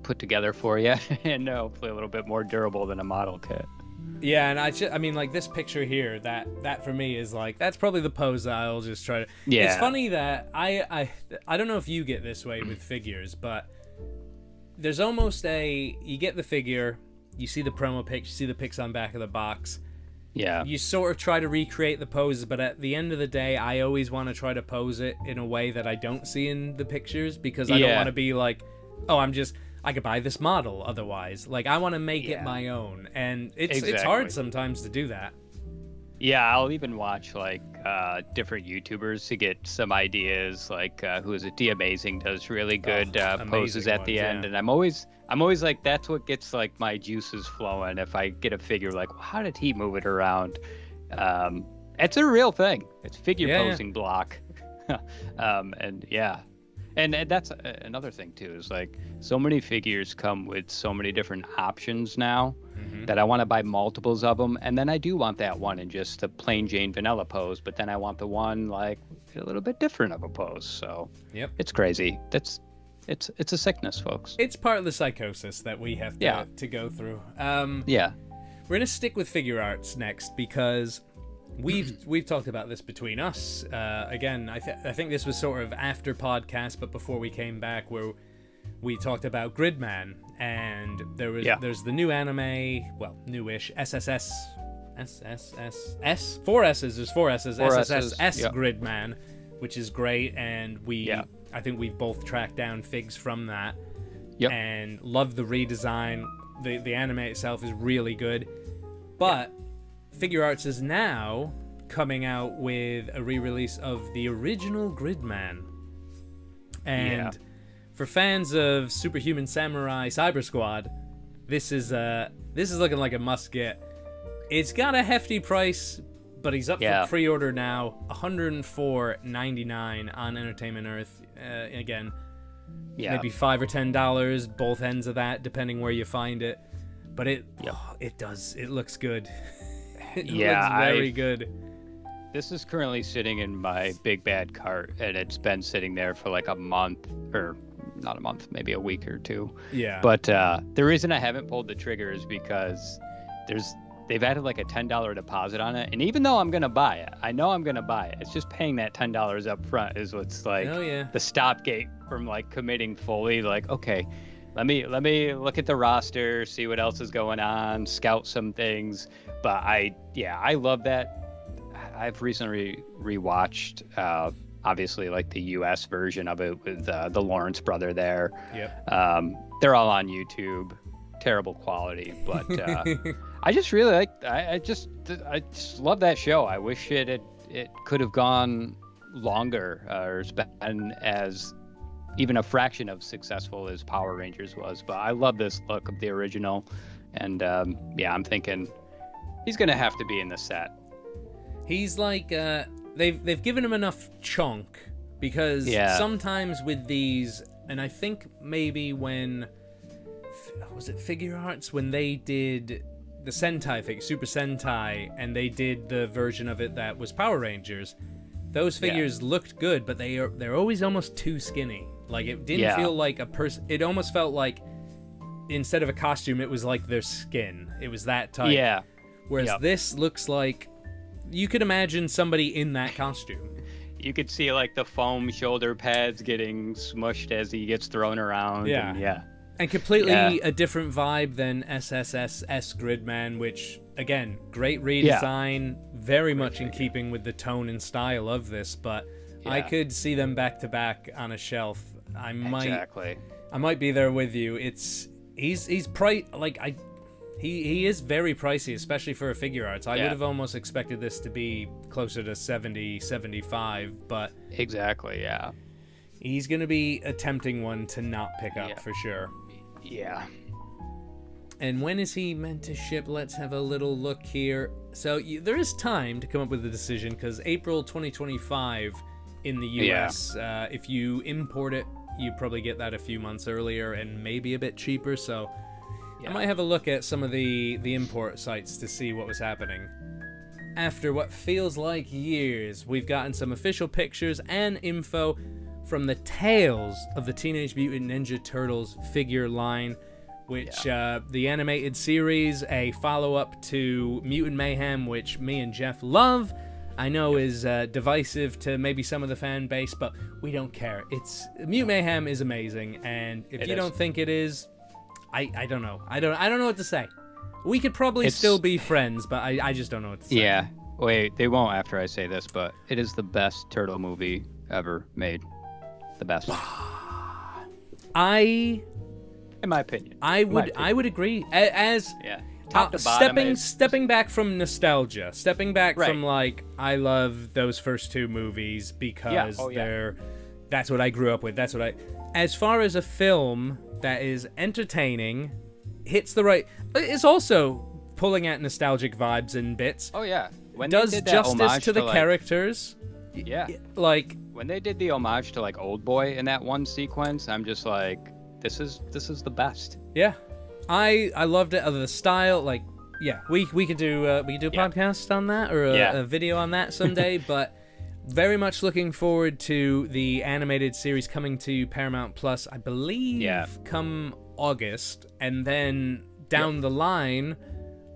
put together for you, and hopefully a little bit more durable than a model kit. Yeah, and I mean, like, this picture here, that for me is like, that's probably the pose that I'll just try to. Yeah. It's funny that I don't know if you get this way with figures, but there's almost you get the figure, you see the promo pics, you see the pics on back of the box. Yeah. You sort of try to recreate the poses, but at the end of the day, I always want to try to pose it in a way that I don't see in the pictures, because I don't want to be like, oh, I could buy this model otherwise. Like, I want to make it my own, and it's hard sometimes to do that. Yeah, I'll even watch like different YouTubers to get some ideas. Like who is it? D-Amazing does really good poses at the end, and I'm always like, that's what gets like my juices flowing. If I get a figure, like, well, how did he move it around? It's a real thing. It's figure posing block, and that's another thing too, is like, so many figures come with so many different options now that I want to buy multiples of them, and then I do want that one in just a plain Jane vanilla pose, but then I want the one like a little bit different of a pose. So it's crazy. It's a sickness, folks. It's part of the psychosis that we have to go through. We're gonna stick with figure arts next, because we've talked about this between us. Again, I think this was sort of after podcast, but before we came back, where we talked about Gridman, and there's the new anime, well, newish SSS. Four S's. There's four S's. SSS Gridman, which is great, and I think we've both tracked down figs from that, and love the redesign. The anime itself is really good, but Figure Arts is now coming out with a re-release of the original Gridman, and for fans of Superhuman Samurai Cyber Squad, this is looking like a must get. It's got a hefty price, but he's up for pre-order now, $104.99 on Entertainment Earth. Again, maybe $5 or $10, both ends of that, depending where you find it. But it looks good. It looks very good. This is currently sitting in my big bad cart, and it's been sitting there for like a month, or not a month, maybe a week or two. Yeah. But the reason I haven't pulled the trigger is because they've added like a $10 deposit on it, and even though I'm gonna buy it, I know I'm gonna buy it. It's just paying that $10 up front is what's like the stopgate from like committing fully. Like, okay, let me look at the roster, see what else is going on, scout some things. But I love that. I've recently rewatched obviously like the US version of it with the Lawrence brother there. They're all on YouTube. Terrible quality, but I just really like. I just love that show. I wish it could have gone longer, or been as even a fraction of successful as Power Rangers was. But I love this look of the original, and I'm thinking he's gonna have to be in the set. He's like they've given him enough chunk, because sometimes with these, and I think maybe when was it Figure Arts, when they did the Sentai thing, Super Sentai, and they did the version of it that was Power Rangers, those figures looked good, but they're always almost too skinny. Like, it didn't feel like a person. It almost felt like instead of a costume, it was like their skin. It was that type. Yeah. Whereas this looks like you could imagine somebody in that costume. You could see like the foam shoulder pads getting smushed as he gets thrown around. And completely a different vibe than SSS Gridman, which, again, great redesign, very much in keeping with the tone and style of this, but I could see them back to back on a shelf. I might be there with you. He's he is very pricey, especially for a Figure Arts. I would have almost expected this to be closer to 70, 75, but he's going to be a tempting one to not pick up for sure. Yeah. And when is he meant to ship? Let's have a little look here. So there is time to come up with a decision, because April 2025 in the US. If you import it, you probably get that a few months earlier and maybe a bit cheaper. So I might have a look at some of the import sites to see what was happening. After what feels like years, we've gotten some official pictures and info from the Tales of the Teenage Mutant Ninja Turtles figure line, which the animated series, a follow-up to Mutant Mayhem, which me and Jeff love. I know is divisive to maybe some of the fan base, but we don't care. Mutant Mayhem is amazing, and if you don't think it is, I don't know. I don't know what to say. We could probably still be friends, but I just don't know what to say. Yeah. Wait, they won't after I say this, but it is the best turtle movie ever made. The best. In my opinion. I would agree. As top to bottom, stepping back from nostalgia, stepping back from like, I love those first two movies because that's what I grew up with. As far as a film that is entertaining, hits the right, it's also pulling at nostalgic vibes and bits. Oh yeah. When does justice to the characters. Yeah. Like when they did the homage to like Old Boy in that one sequence, I'm just like, this is the best. Yeah. I loved it. The style, like, we could do a podcast on that, or a video on that someday. But very much looking forward to the animated series coming to Paramount Plus, I believe, come August, and then down the line,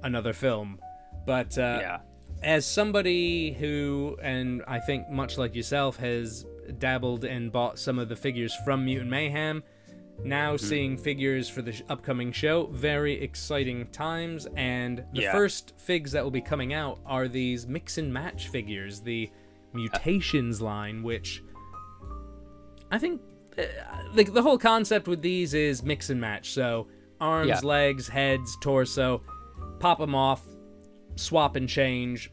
another film. But as somebody who, and I think much like yourself, has dabbled and bought some of the figures from Mutant Mayhem, now seeing figures for the upcoming show, very exciting times. And the first figs that will be coming out are these mix and match figures, the Mutations line, which I think the whole concept with these is mix and match. So arms, legs, heads, torso, pop them off, swap and change.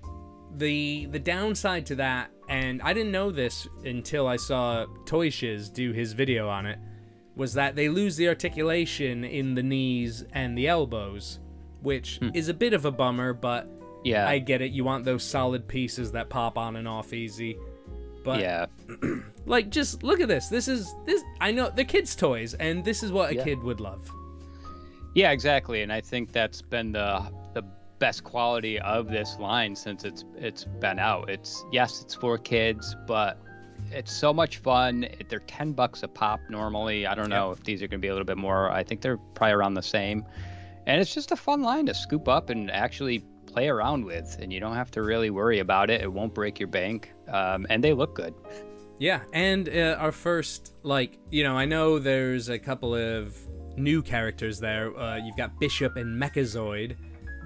The downside to that, and I didn't know this until I saw Toy Shiz do his video on it, was that they lose the articulation in the knees and the elbows, which is a bit of a bummer, but I get it. You want those solid pieces that pop on and off easy. But like, just look at this. This I know they're kids' toys, and this is what a kid would love. Yeah, exactly. And I think that's been the best quality of this line since it's been out. It's for kids, but it's so much fun. They're $10 a pop normally. I don't know if these are going to be a little bit more. I think they're probably around the same. And it's just a fun line to scoop up and actually play around with, and you don't have to really worry about it. It won't break your bank, and they look good. Yeah, and our first, like, I know there's a couple of new characters there. You've got Bishop and Mechazoid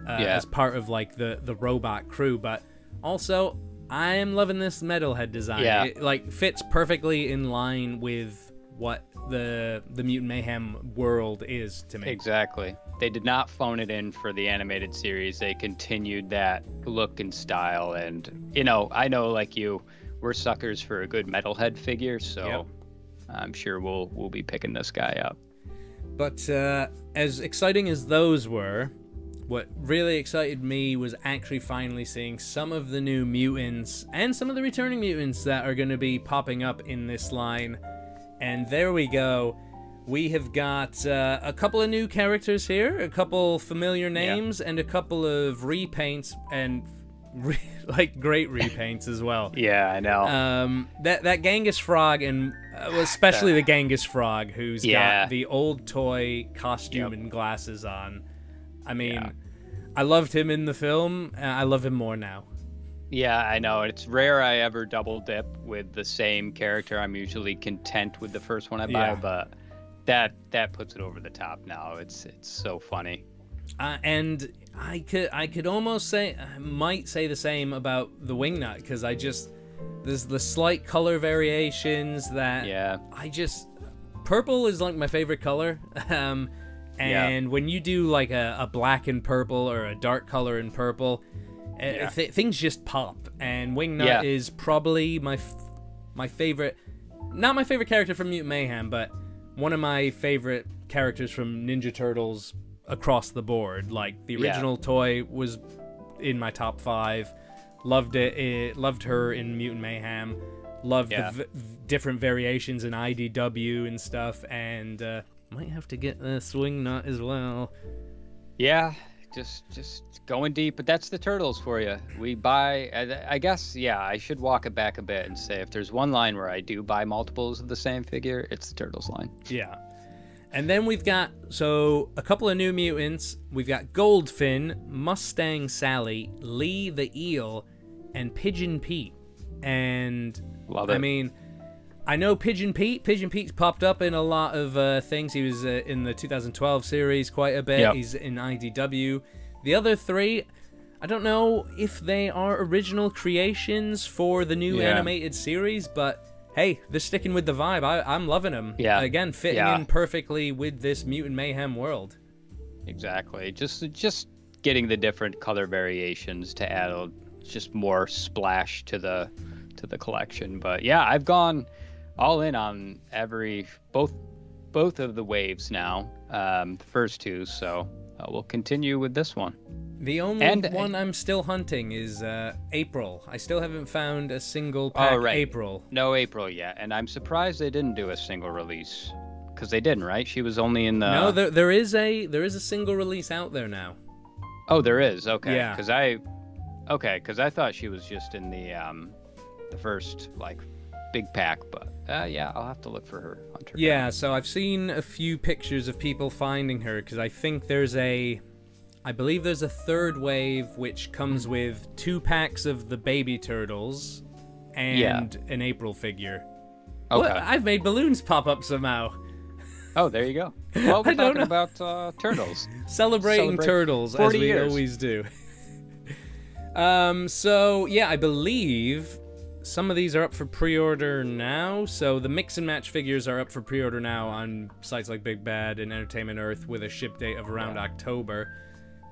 as part of, like, the robot crew, but also I'm loving this Metalhead design. It, like, fits perfectly in line with what the Mutant Mayhem world is to me. Exactly. They did not phone it in for the animated series. They continued that look and style, and I know, like you, we're suckers for a good Metalhead figure, so I'm sure we'll be picking this guy up. But as exciting as those were, what really excited me was actually finally seeing some of the new mutants and some of the returning mutants that are going to be popping up in this line. And there we go. We have got a couple of new characters here, a couple familiar names, and a couple of repaints, and like great repaints as well. Yeah, I know. That Genghis Frog, and especially the Genghis Frog, who's got the old toy costume and glasses on. I mean, I loved him in the film. I love him more now. Yeah, I know. It's rare I ever double dip with the same character. I'm usually content with the first one I buy, but that puts it over the top now. It's so funny. And I could almost say, I might say the same about the Wingnut, because there's the slight color variations that purple is like my favorite color. And when you do like a black and purple or a dark color and purple, things just pop. And Wingnut is probably my favorite, not my favorite character from Mutant Mayhem, but one of my favorite characters from Ninja Turtles across the board. Like, the original toy was in my top 5. Loved it. Loved her in Mutant Mayhem. Loved the different variations in IDW and stuff. And might have to get the Wingnut as well. Yeah, just going deep. But that's the Turtles for you. We buy, I guess, I should walk it back a bit and say if there's one line where I do buy multiples of the same figure, it's the Turtles line. Yeah. And then we've got, a couple of new mutants. We've got Goldfin, Mustang Sally, Lee the Eel, and Pigeon Pete. And, love it. I mean, I know Pigeon Pete. Pigeon Pete's popped up in a lot of things. He was in the 2012 series quite a bit. Yep. He's in IDW. The other 3, I don't know if they are original creations for the new animated series, but hey, they're sticking with the vibe. I'm loving them. Yeah. Again, fitting in perfectly with this Mutant Mayhem world. Exactly. Just getting the different color variations to add just more splash to the collection. But yeah, I've gone all in on both of the waves now. The first 2, so we'll continue with this one. The only one I'm still hunting is April. I still haven't found a single pack April. No April yet, and I'm surprised they didn't do a single release, because they didn't, right? She was only in the... No, there is a single release out there now. Oh, there is? Okay. Yeah. Because I thought she was just in the first, like, big pack, but I'll have to look for her. Hunter. Yeah, so I've seen a few pictures of people finding her, because I think there's a I believe there's a third wave which comes with 2 packs of the baby turtles and an April figure. Okay. What? I've made balloons pop up somehow. Oh, there you go. Well, we're talking about turtles. Celebrating turtles, as we always do. So, yeah, I believe some of these are up for pre-order now. So the mix and match figures are up for pre-order now on sites like Big Bad and Entertainment Earth with a ship date of around October.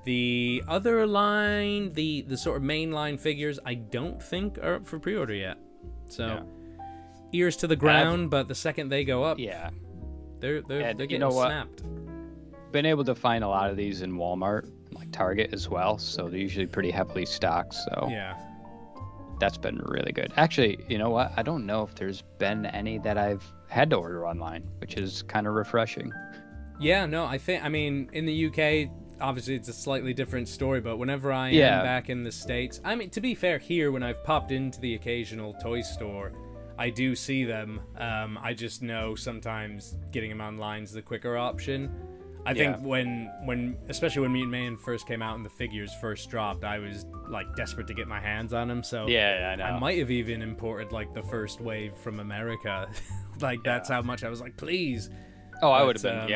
The other line, the sort of mainline figures, I don't think are up for pre-order yet. So, ears to the ground, but the second they go up, they're getting snapped. Been able to find a lot of these in Walmart, like Target as well, so they're usually pretty heavily stocked. So yeah, that's been really good. Actually, you know what? I don't know if there's been any that I've had to order online, which is kind of refreshing. Yeah, no, I mean, in the UK, obviously it's a slightly different story, but whenever I am back in the States, I mean, to be fair, here, when I've popped into the occasional toy store, I do see them. I just know sometimes getting them online is the quicker option. I think when especially when Mutant Mayhem first came out and the figures first dropped, I was like desperate to get my hands on them. So I know. I might have even imported like the first wave from America. Like that's how much I was like, please. Oh, I would have been.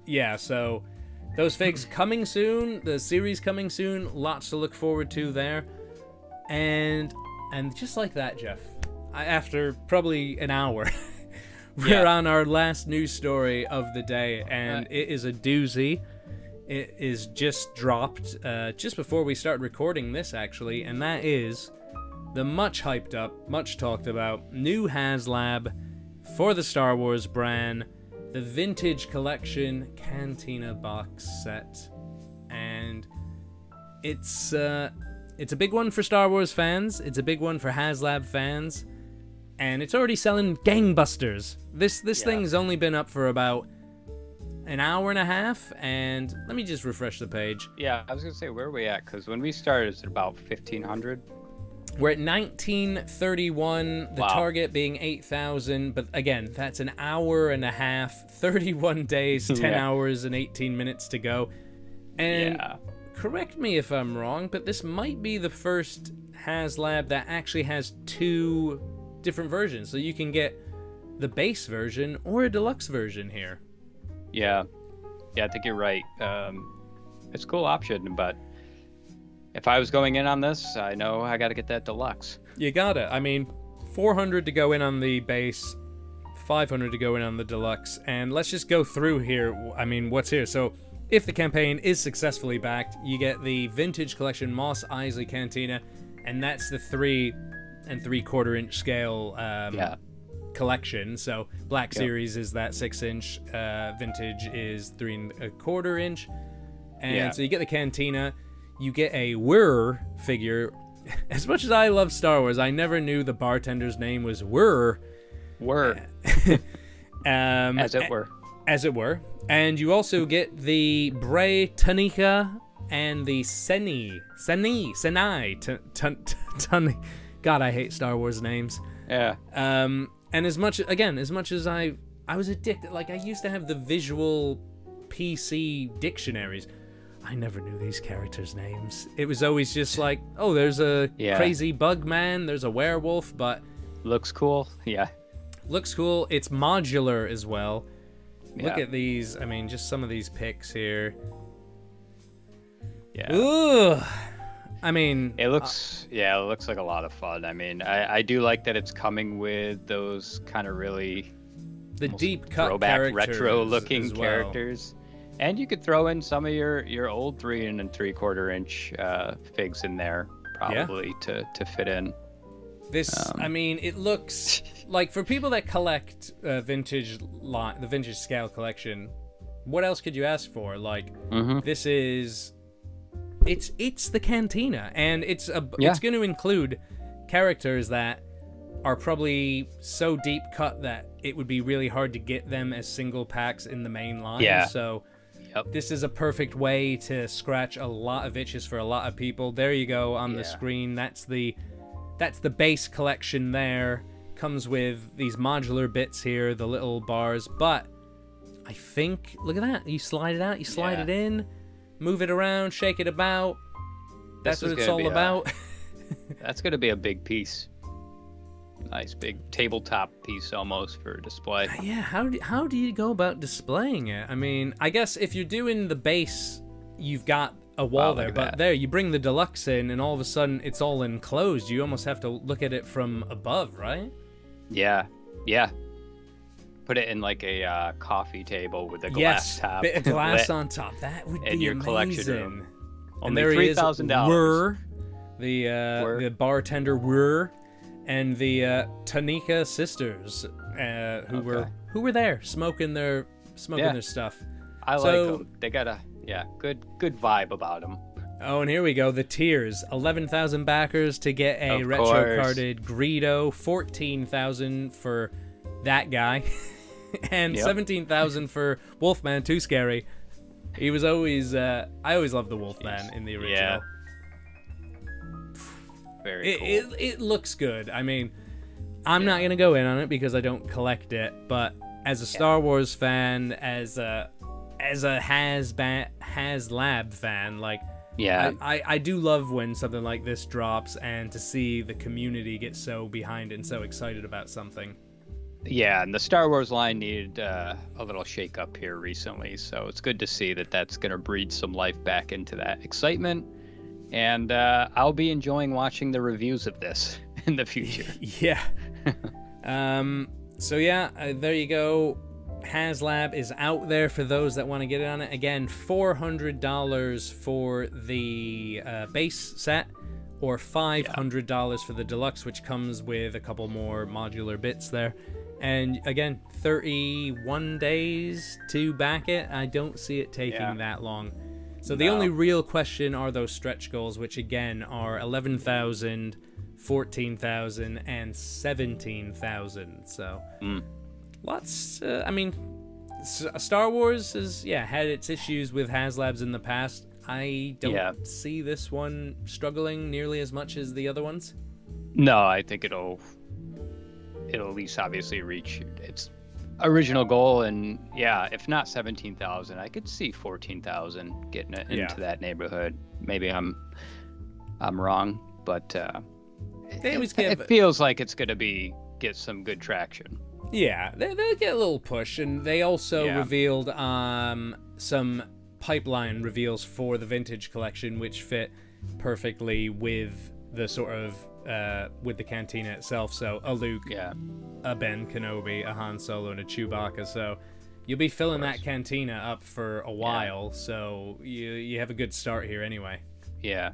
Yeah. So those figs coming soon. The series coming soon. Lots to look forward to there. And just like that, Jeff. After probably an hour. We're on our last news story of the day, and it is a doozy. It is just dropped just before we start recording this, actually, and that is the much hyped up, much talked about new Haslab for the Star Wars brand, the Vintage Collection Cantina box set, and it's a big one for Star Wars fans. It's a big one for Haslab fans. And it's already selling gangbusters. This thing's only been up for about an hour and a half, and let me just refresh the page. Yeah, I was gonna say, where are we at? Because when we started, it's about 1,500. We're at 1931. The target being 8,000, but again, that's an hour and a half, 31 days, 10 hours, and 18 minutes to go. And correct me if I'm wrong, but this might be the first Haslab that actually has 2 different versions, so you can get the base version or a deluxe version here. Yeah, I think you're right. It's a cool option, but if I was going in on this, I know I got to get that deluxe. You gotta. I mean, 400 to go in on the base, 500 to go in on the deluxe, and let's just go through here. I mean, what's here? So, if the campaign is successfully backed, you get the Vintage Collection Mos Eisley Cantina, and that's the 3 3/4 inch scale collection. So Black Series is that 6-inch, Vintage is 3 1/4 inch, and so you get the Cantina, you get a Whir figure. As much as I love Star Wars, I never knew the bartender's name was Whir. As it were. And you also get the Bray Tunica and the Senai. God, I hate Star Wars names. Yeah. And as much as I was addicted, like I used to have the visual PC dictionaries. I never knew these characters' names. It was always just like, oh, there's a crazy bug man, there's a werewolf, but looks cool. Yeah. Looks cool. It's modular as well. Look at these. I mean, just some of these pics here. Yeah. Ooh. I mean, it looks like a lot of fun. I mean, I do like that it's coming with those kind of really deep cut throwback retro looking characters. And you could throw in some of your old 3 3/4 inch figs in there, probably to fit in. This, I mean, it looks like for people that collect the vintage scale collection. What else could you ask for? Like, this is. It's the Cantina, and it's going to include characters that are probably so deep cut that it would be really hard to get them as single packs in the main line. Yeah. So this is a perfect way to scratch a lot of itches for a lot of people. There you go on the screen. That's the base collection there. Comes with these modular bits here, the little bars, but I think, look at that. You slide it out, you slide it in. move it around, shake it about. That's what it's all about. That's going to be a big piece. Nice big tabletop piece almost for display. Yeah, how do you go about displaying it? I mean, I guess if you're doing the base, you've got a wall there, but there you bring the deluxe in and all of a sudden it's all enclosed. You almost have to look at it from above, right? Yeah. Put it in like a coffee table with a glass top. Bit of glass on top. That would be your amazing. Collection room. Only $3,000. The bartender were, and the Tanika sisters who were there smoking their stuff. I like them. They got a good vibe about them. Oh, and here we go. The tiers: 11,000 backers to get a retro carded Greedo, 14,000 for that guy, and 17,000 for Wolfman. Too scary. He was always. I always loved the Wolfman in the original. Yeah. Very cool. It looks good. I mean, I'm not gonna go in on it because I don't collect it. But as a Star Wars fan, as a Haslab fan, like, I do love when something like this drops, and to see the community get so behind it and so excited about something. Yeah, and the Star Wars line needed a little shake up here recently, so it's good to see that that's going to breathe some life back into that excitement. And I'll be enjoying watching the reviews of this in the future. Yeah. So yeah, there you go. Haslab is out there for those that want to get it on it. Again, $400 for the base set, or $500 for the deluxe, which comes with a couple more modular bits there. And again, 31 days to back it. I don't see it taking that long. So the only real question are those stretch goals, which again are 11,000, 14,000, and 17,000. So lots. I mean, Star Wars has had its issues with Haslabs in the past. I don't see this one struggling nearly as much as the other ones. No, I think it'll at least obviously reach its original goal, and if not 17,000, I could see 14,000 getting it into that neighborhood. Maybe I'm wrong, but it feels like it's gonna get some good traction. Yeah, they'll get a little push, and they also revealed some pipeline reveals for the vintage collection, which fit perfectly with the sort of with the cantina itself. So a Luke, a Ben Kenobi, a Han Solo, and a Chewbacca. So you'll be filling that cantina up for a while. So you have a good start here anyway. Yeah.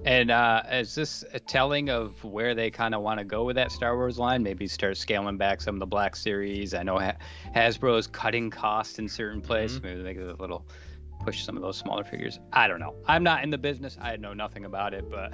And is this a telling of where they kind of want to go with that Star Wars line? Maybe start scaling back some of the Black Series. I know Hasbro is cutting costs in certain places. Maybe they get a little push some of those smaller figures. I don't know. I'm not in the business. I know nothing about it, but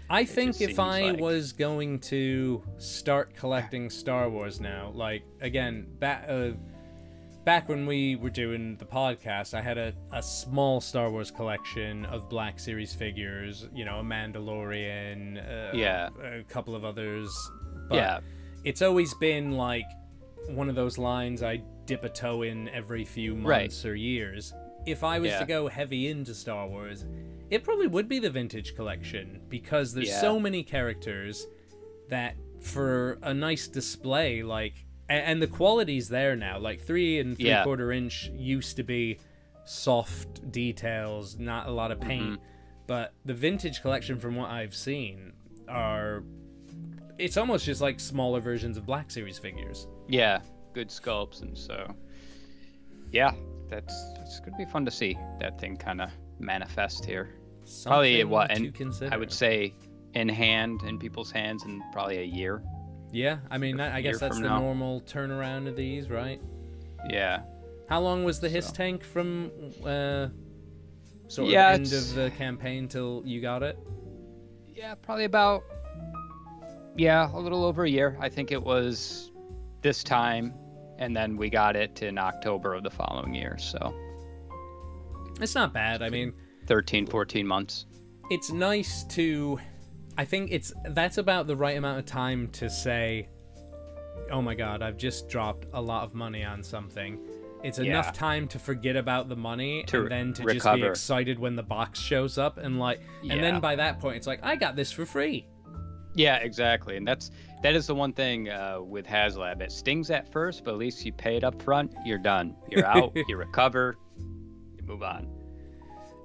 I think if I was going to start collecting Star Wars now, like, again, back when we were doing the podcast, I had a small Star Wars collection of Black Series figures, you know, a Mandalorian, a couple of others. But it's always been like one of those lines I dip a toe in every few months or years. If I was to go heavy into Star Wars, it probably would be the vintage collection, because there's so many characters that for a nice display, like, and the quality's there now. Like 3 3/4 inch used to be soft details, not a lot of paint, but the vintage collection, from what I've seen, it's almost just like smaller versions of Black Series figures. Yeah, good sculpts, and so that's gonna be fun to see that thing kind of manifest here. Probably I would say in people's hands in probably a year. Yeah, I mean, I guess that's the normal turnaround of these, right? Yeah. How long was the Hiss tank from sort of end of the campaign till you got it? Yeah, probably about a little over a year. I think it was this time, and then we got it in October of the following year, so it's not bad. I mean, 13-14 months. It's nice to, I think that's about the right amount of time to say, oh my god, I've just dropped a lot of money on something, it's enough time to forget about the money and then to just be recover. excited when the box shows up and and then by that point it's like, I got this for free. Yeah, exactly. And that is the one thing with Haslab. It stings at first, but at least you pay it up front, you're done. You're out, you recover, you move on.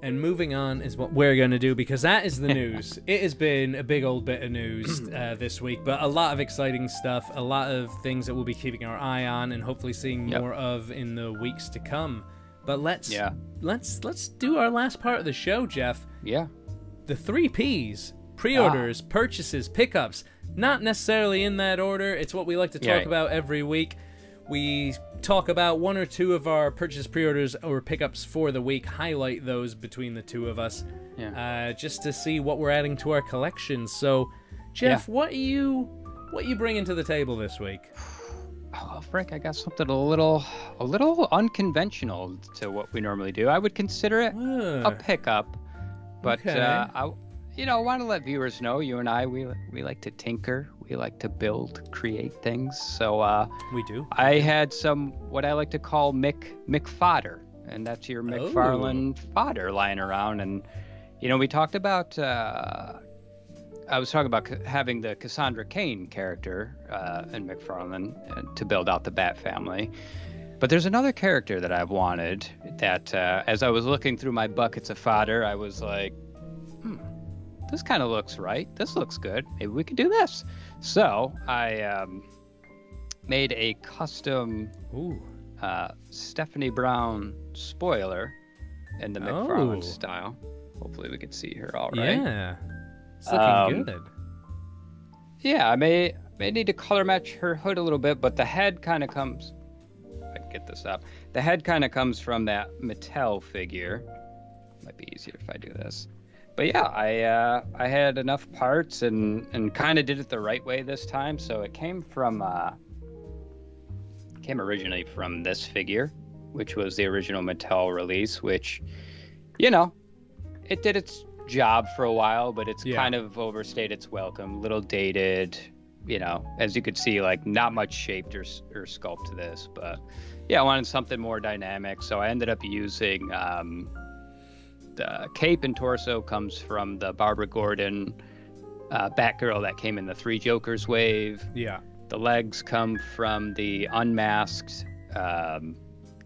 And moving on is what we're going to do, because that is the news. It has been a big old bit of news this week, but a lot of exciting stuff, a lot of things that we'll be keeping our eye on and hopefully seeing more of in the weeks to come. But let's do our last part of the show, Jeff. Yeah. The 3 Ps: pre-orders, purchases, pickups. Not necessarily in that order. It's what we like to talk about every week. We talk about 1 or 2 of our purchase, pre-orders, or pickups for the week, highlight those between the 2 of us, just to see what we're adding to our collection. So, Jeff, what are you bringing to the table this week? Oh, Frank, I got something a little unconventional to what we normally do. I would consider it a pickup, but I want to let viewers know you and I we like to tinker. We like to build, create things. So we do. I had some what I like to call Mick fodder, and that's your McFarlane fodder lying around. And we talked about. I was talking about having the Cassandra Cain character in McFarlane to build out the Bat family. But there's another character that I've wanted that as I was looking through my buckets of fodder, I was like, this kind of looks right. This looks good. Maybe we could do this. So I made a custom Stephanie Brown spoiler in the McFarlane style. Hopefully we can see her all right. Yeah, it's looking good. Yeah, I may need to color match her hood a little bit, but the head kind of comes... If I can get this up. The head kind of comes from that Mattel figure. Might be easier if I do this. But yeah, I had enough parts and kind of did it the right way this time. So it came originally from this figure, which was the original Mattel release, which, it did its job for a while, but it's kind of overstayed its welcome, a little dated, as you could see, like not much shaped or sculpt to this. But yeah, I wanted something more dynamic. So I ended up using... the cape and torso comes from the Barbara Gordon Batgirl that came in the 3 Jokers wave. Yeah. The legs come from the unmasked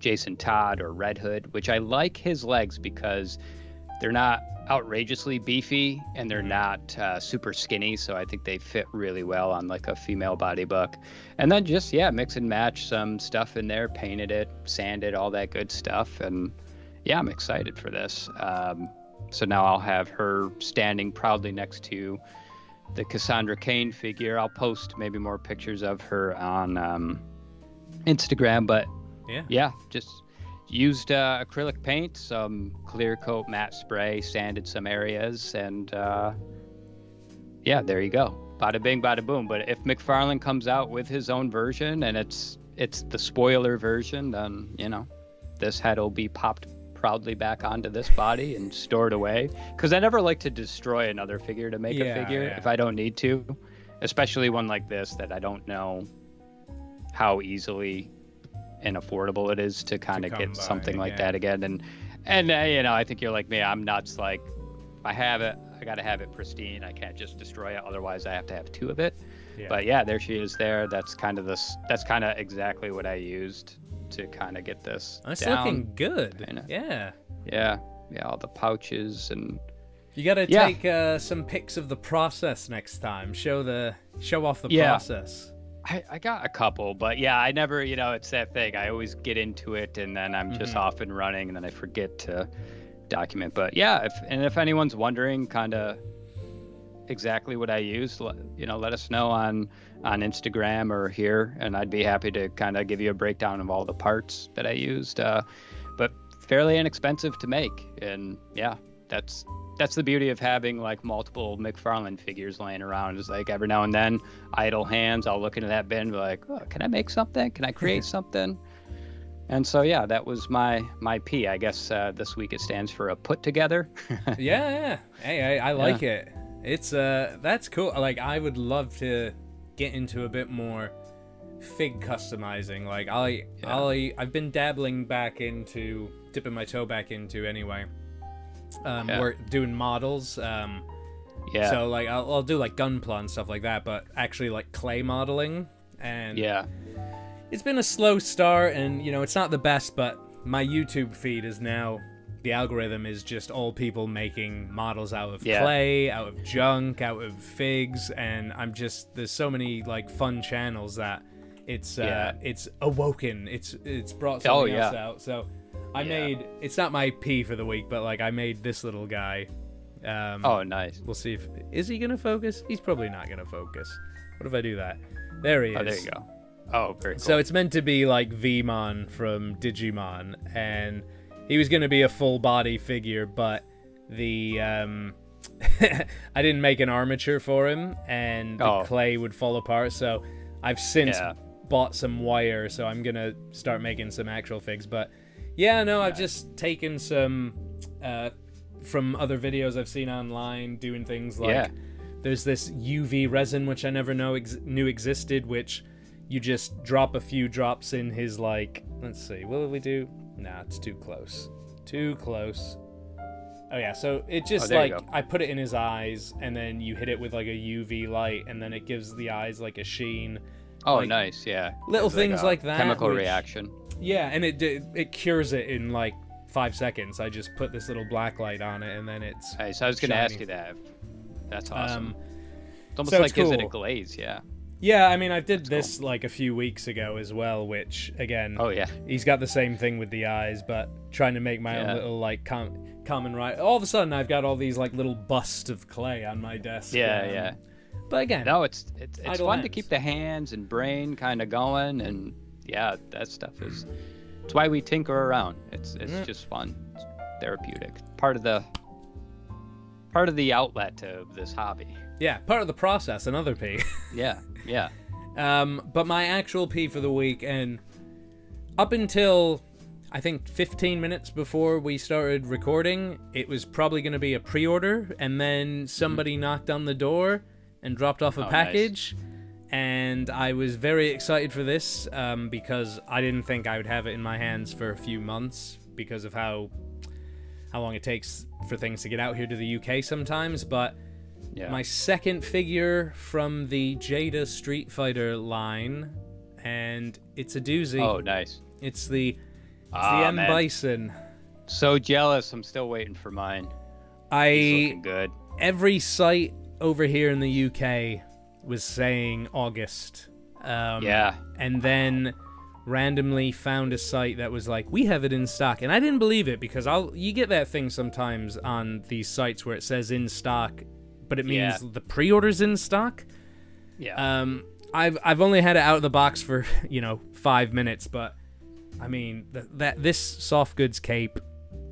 Jason Todd or Red Hood, which I like his legs because they're not outrageously beefy and they're not super skinny. So I think they fit really well on like a female body book. And then just, mix and match some stuff in there, painted it, sanded, all that good stuff. And yeah, I'm excited for this. So now I'll have her standing proudly next to the Cassandra Cain figure. I'll post maybe more pictures of her on Instagram. But just used acrylic paint, some clear coat matte spray, sanded some areas, and there you go. Bada bing, bada boom. But if McFarlane comes out with his own version and it's the spoiler version, then this head will be popped proudly back onto this body and stored away, because I never like to destroy another figure to make a figure if I don't need to, especially one like this that I don't know how easily and affordable it is to kind of get something like that again. And I think you're like me, I'm nuts. Like, if I have it, I gotta have it pristine. I can't just destroy it, otherwise I have to have 2 of it. But there she is there. That's kind of exactly what I used to kind of get this That's down. Looking good. Yeah, all the pouches, and you gotta take some pics of the process next time. Show off the process. I got a couple, but I never, it's that thing. I always get into it and then I'm just off and running and then I forget to document. But if anyone's wondering kind of exactly what I used, let us know on Instagram or here, and I'd be happy to kind of give you a breakdown of all the parts that I used. But fairly inexpensive to make, and that's the beauty of having like multiple McFarlane figures laying around. Is like every now and then, idle hands, I'll look into that bin and be like, oh, can I make something? Can I create something? And so that was my P. I guess this week it stands for a put together. Hey, I like it. It's that's cool. Like, I would love to get into a bit more fig customizing. Like I've been dabbling back into, dipping my toe back into anyway. We're doing models. So like I'll do like Gunpla and stuff like that, but actually like clay modeling. And it's been a slow start, and you know it's not the best, but my YouTube feed is now, the algorithm is just all people making models out of clay, out of junk, out of figs, and there's so many like fun channels that it's awoken. It's brought something else out. So I made, it's not my P for the week, but like I made this little guy. Oh, nice. We'll see is he gonna focus? He's probably not gonna focus. What if I do that? There he is. Oh, there you go. Oh, very cool. So it's meant to be like Vmon from Digimon, and he was going to be a full body figure, but the I didn't make an armature for him, and the clay would fall apart. So I've since bought some wire, so I'm gonna start making some actual figs. But yeah, no, I've just taken some from other videos I've seen online, doing things like there's this UV resin which I never knew existed, which you just drop a few drops in his, like, let's see, what did we do? Nah, it's too close. Too close. Oh yeah, so it just I put it in his eyes, and then you hit it with like a UV light, and then it gives the eyes like a sheen. Oh, like, nice, yeah. Little things like that. Chemical reaction. Yeah, and it cures it in like 5 seconds. I just put this little black light on it, and then it's nice. I was going to ask you that. That's awesome. It's almost so like it's cool. Gives it a glaze, yeah. Yeah, I mean, I did this like a few weeks ago as well, which, again, he's got the same thing with the eyes, but trying to make my own little, like, common right. All of a sudden, I've got all these, like, little busts of clay on my desk. Yeah. But again, no, it's fun to keep the hands and brain kind of going, and yeah, that stuff is. It's why we tinker around. It's just fun. It's therapeutic. Part of the outlet of this hobby. Yeah, part of the process. Another P. Yeah. But my actual P for the week, and up until I think 15 minutes before we started recording, it was probably going to be a pre-order, and then somebody knocked on the door and dropped off a package. Nice. And I was very excited for this because I didn't think I would have it in my hands for a few months because of how long it takes for things to get out here to the UK sometimes. But my second figure from the Jada Street Fighter line, and it's a doozy. Oh, nice. It's the M. Bison. So jealous. I'm still waiting for mine. It's looking good. Every site over here in the UK was saying August. And then randomly found a site that was like, we have it in stock. And I didn't believe it because you get that thing sometimes on these sites where it says in stock, but it means the pre-order's in stock. Yeah. I've only had it out of the box for 5 minutes, but I mean this soft goods cape,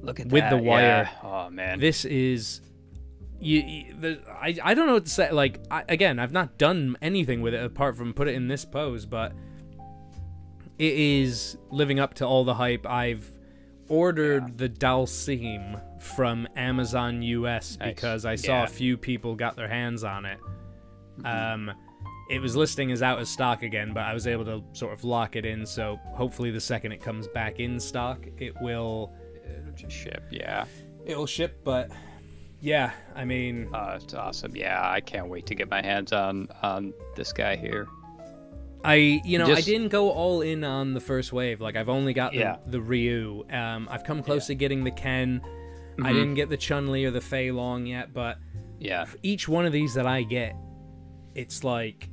look at with that. The wire. Oh man, this is I don't know what to say. Like again, I've not done anything with it apart from put it in this pose, but it is living up to all the hype. I've ordered the Dalsim from Amazon US because I saw a few people got their hands on it. It was listing as out of stock again, but I was able to sort of lock it in, so hopefully the second it comes back in stock, it'll just ship. Yeah, it'll ship. But yeah, I mean, it's awesome. Yeah, I can't wait to get my hands on this guy here. I didn't go all in on the first wave. Like, I've only got the Ryu. I've come close to getting the Ken. I didn't get the Chun-Li or the Fei Long yet, but each one of these that I get, it's like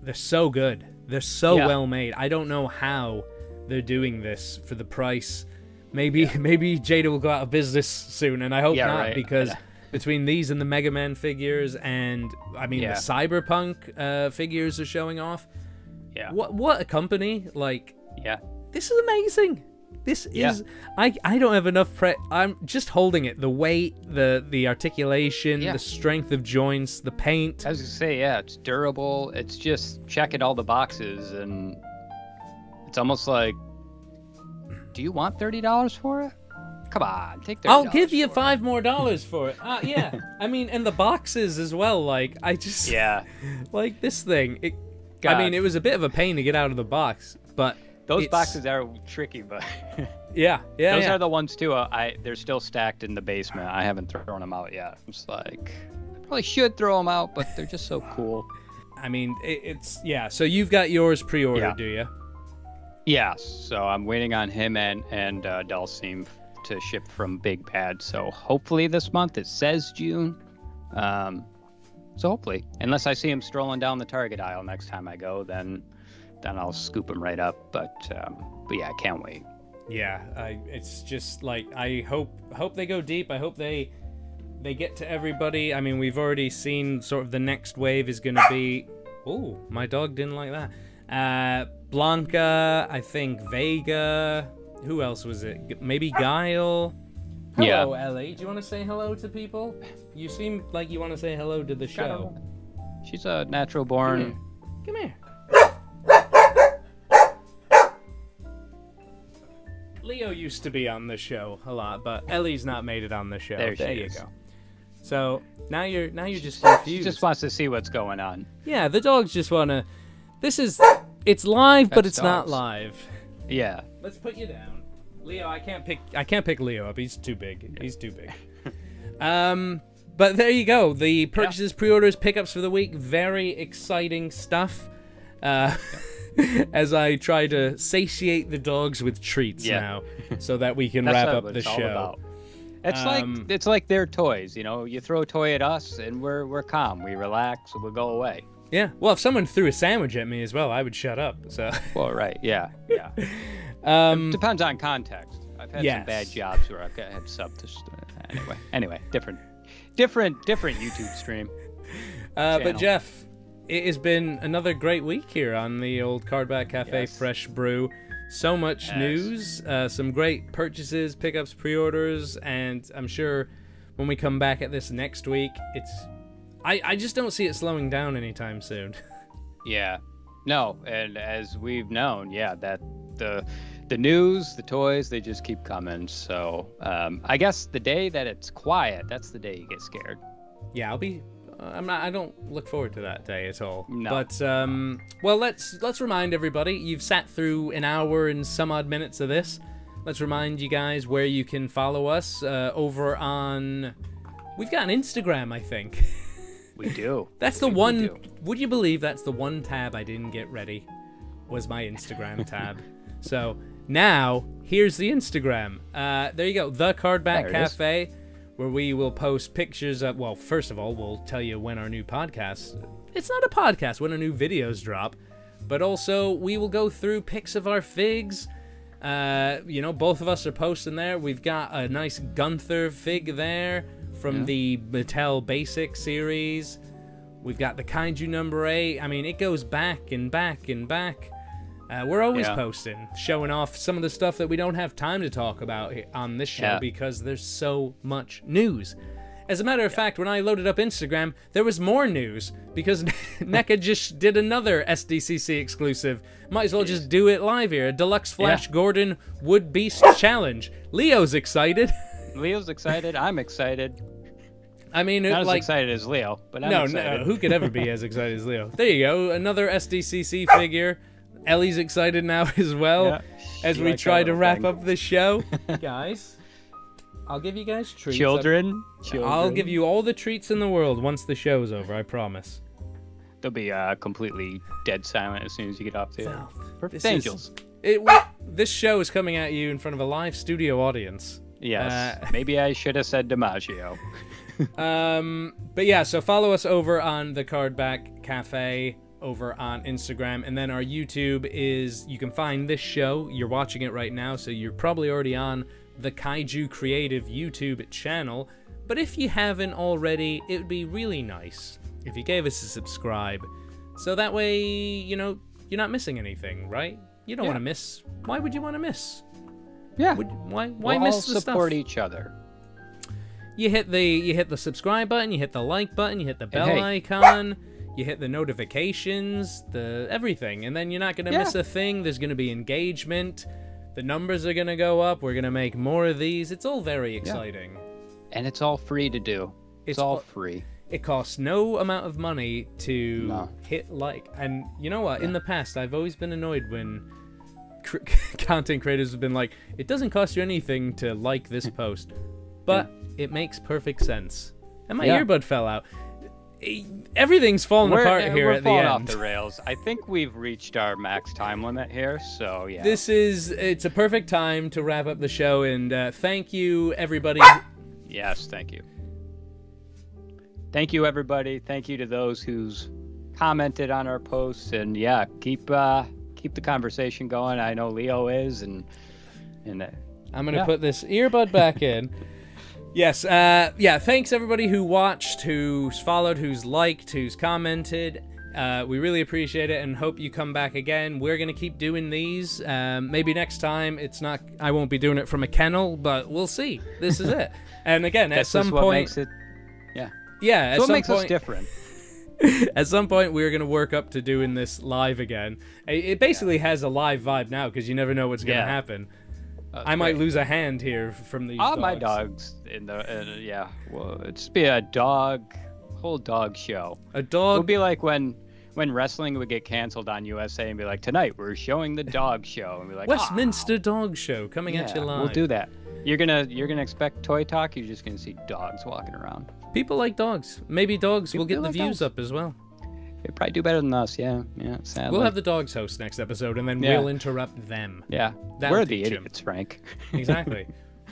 they're so good. They're so well made. I don't know how they're doing this for the price. Maybe Jada will go out of business soon, and I hope not, because between these and the Mega Man figures, and I mean the Cyberpunk figures are showing off. Yeah. What a company! Like, this is amazing. This is I don't have enough I'm just holding it. The weight, the articulation, the strength of joints, the paint. I was gonna say, it's durable. It's just checking all the boxes, and it's almost like, do you want $30 for it? Come on, take $30. I'll give you $5 more for it. Yeah. I mean, and the boxes as well. Like, I just like this thing. God. I mean, it was a bit of a pain to get out of the box, but Those boxes are tricky, but yeah. Those are the ones too. They're still stacked in the basement. I haven't thrown them out yet. I'm just like, I probably should throw them out, but they're just so cool. I mean, So you've got yours pre-ordered, do you? Yes. So I'm waiting on him and Dalsim to ship from Big Bad. So hopefully this month. It says June. So hopefully, unless I see him strolling down the Target aisle next time I go, then I'll scoop him right up. But yeah, I can't wait. Yeah, it's just like I hope they go deep. I hope they get to everybody. I mean, we've already seen sort of the next wave is going to be. Oh, my dog didn't like that. Blanca, I think Vega. Who else was it? Maybe Guile. Hello, Ellie. Do you want to say hello to people? You seem like you want to say hello to the show. She's a natural born. Come here. Leo used to be on the show a lot, but Ellie's not made it on the show. There you go. So now you're just confused. She just wants to see what's going on. Yeah, the dogs just wanna. It's live, but it's not live. Yeah. Let's put you down, Leo. I can't pick Leo up. He's too big. He's too big. But there you go. The purchases, pre-orders, pickups for the week. Very exciting stuff. As I try to satiate the dogs with treats now, so that we can wrap up the show. It's like their toys, you know. You throw a toy at us, and we're calm. We relax, and we'll go away. Yeah. Well, if someone threw a sandwich at me as well, I would shut up. So. Well, right. Yeah. It depends on context. I've had some bad jobs where I've had sub. Anyway, different YouTube stream. But Jeff, it has been another great week here on the old Cardback Cafe Fresh Brew. So much news, some great purchases, pickups, pre-orders, and I'm sure when we come back at this next week, I just don't see it slowing down anytime soon. Yeah. No, and as we've known, that the news, the toys, they just keep coming. So I guess the day that it's quiet, that's the day you get scared. Yeah, I don't look forward to that day at all. No. But well, let's remind everybody. You've sat through an hour and some odd minutes of this. Let's remind you guys where you can follow us over on. We've got an Instagram, I think. We do. That's the one. Would you believe that's the one tab I didn't get ready? Was my Instagram tab. So now here's the Instagram. There you go. The Cardback Cafe. Where we will post pictures of, well, first of all, we'll tell you when our new podcast, it's not a podcast, when our new videos drop, but also we will go through pics of our figs. Both of us are posting there. We've got a nice Gunther fig there from the Mattel Basic series. We've got the Kaiju number 8. I mean, it goes back and back and back. We're always posting, showing off some of the stuff that we don't have time to talk about on this show because there's so much news. As a matter of fact, when I loaded up Instagram, there was more news because NECA just did another SDCC exclusive. Might as well just do it live here. A Deluxe Flash Gordon Wood Beast Challenge. Leo's excited. Leo's excited. I'm excited. I mean, not as excited as Leo, but I'm excited. No, who could ever be as excited as Leo? There you go. Another SDCC figure. Ellie's excited now as well as we try to wrap up the show. Guys, I'll give you guys treats. Children. I'll give you all the treats in the world once the show's over, I promise. They'll be completely dead silent as soon as you get off the air. Perfect angels. This show is coming at you in front of a live studio audience. Yes. Maybe I should have said DiMaggio. But yeah, so follow us over on the Cardback Cafe over on Instagram, and then our YouTube is, you can find this show, you're watching it right now, so you're probably already on the Kaiju Creative YouTube channel, but if you haven't already, it would be really nice if you gave us a subscribe, so that way, you're not missing anything, right? You don't want to miss. Why would you want to miss? Yeah. Why we'll miss all the stuff? Support each other. You hit the subscribe button, you hit the like button, you hit the bell icon. You hit the notifications, the everything, and then you're not going to miss a thing. There's going to be engagement. The numbers are going to go up. We're going to make more of these. It's all very exciting. And it's all free to do. It's all free. It costs no amount of money to hit like. And you know what? In the past, I've always been annoyed when content creators have been like, it doesn't cost you anything to like this post. But it makes perfect sense. And my earbud fell out. Everything's falling apart here at the end. We're falling off the rails. I think we've reached our max time limit here, so yeah. It's a perfect time to wrap up the show, and thank you, everybody. Yes, thank you. Thank you, everybody. Thank you to those who's commented on our posts, and yeah, keep the conversation going. I know Leo is, and I'm gonna put this earbud back in. Yes, thanks everybody who watched, who's followed, who's liked, who's commented. We really appreciate it and hope you come back again. We're going to keep doing these. Maybe next time I won't be doing it from a kennel, but we'll see. This is it. And again, at some point... makes it, at what some makes point, us different. At some point, we're going to work up to doing this live again. It basically has a live vibe now because you never know what's going to happen. I might lose a hand here from these dogs. My dogs in the well, it'd just be a whole dog show. A dog. It would be like when wrestling would get canceled on USA and be like, tonight we're showing the dog show, and be like, Westminster Dog Show coming at you live. We'll do that. You're gonna expect toy talk. You're just gonna see dogs walking around. People like dogs. Maybe dogs will get the views up as well. They probably do better than us, yeah, sadly. We'll have the dogs host next episode, and then we'll interrupt them. Yeah, we're the idiots, Frank. Exactly.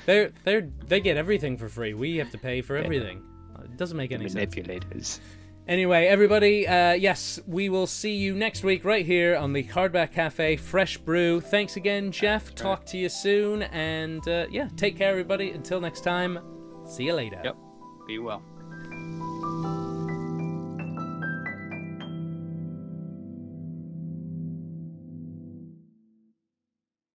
They get everything for free. We have to pay for everything. It doesn't make any sense. Manipulators. Anyway, everybody, yes, we will see you next week right here on the Cardback Cafe Fresh Brew. Thanks again, Jeff. Talk to you soon, and take care, everybody. Until next time, see you later. Yep. Be well.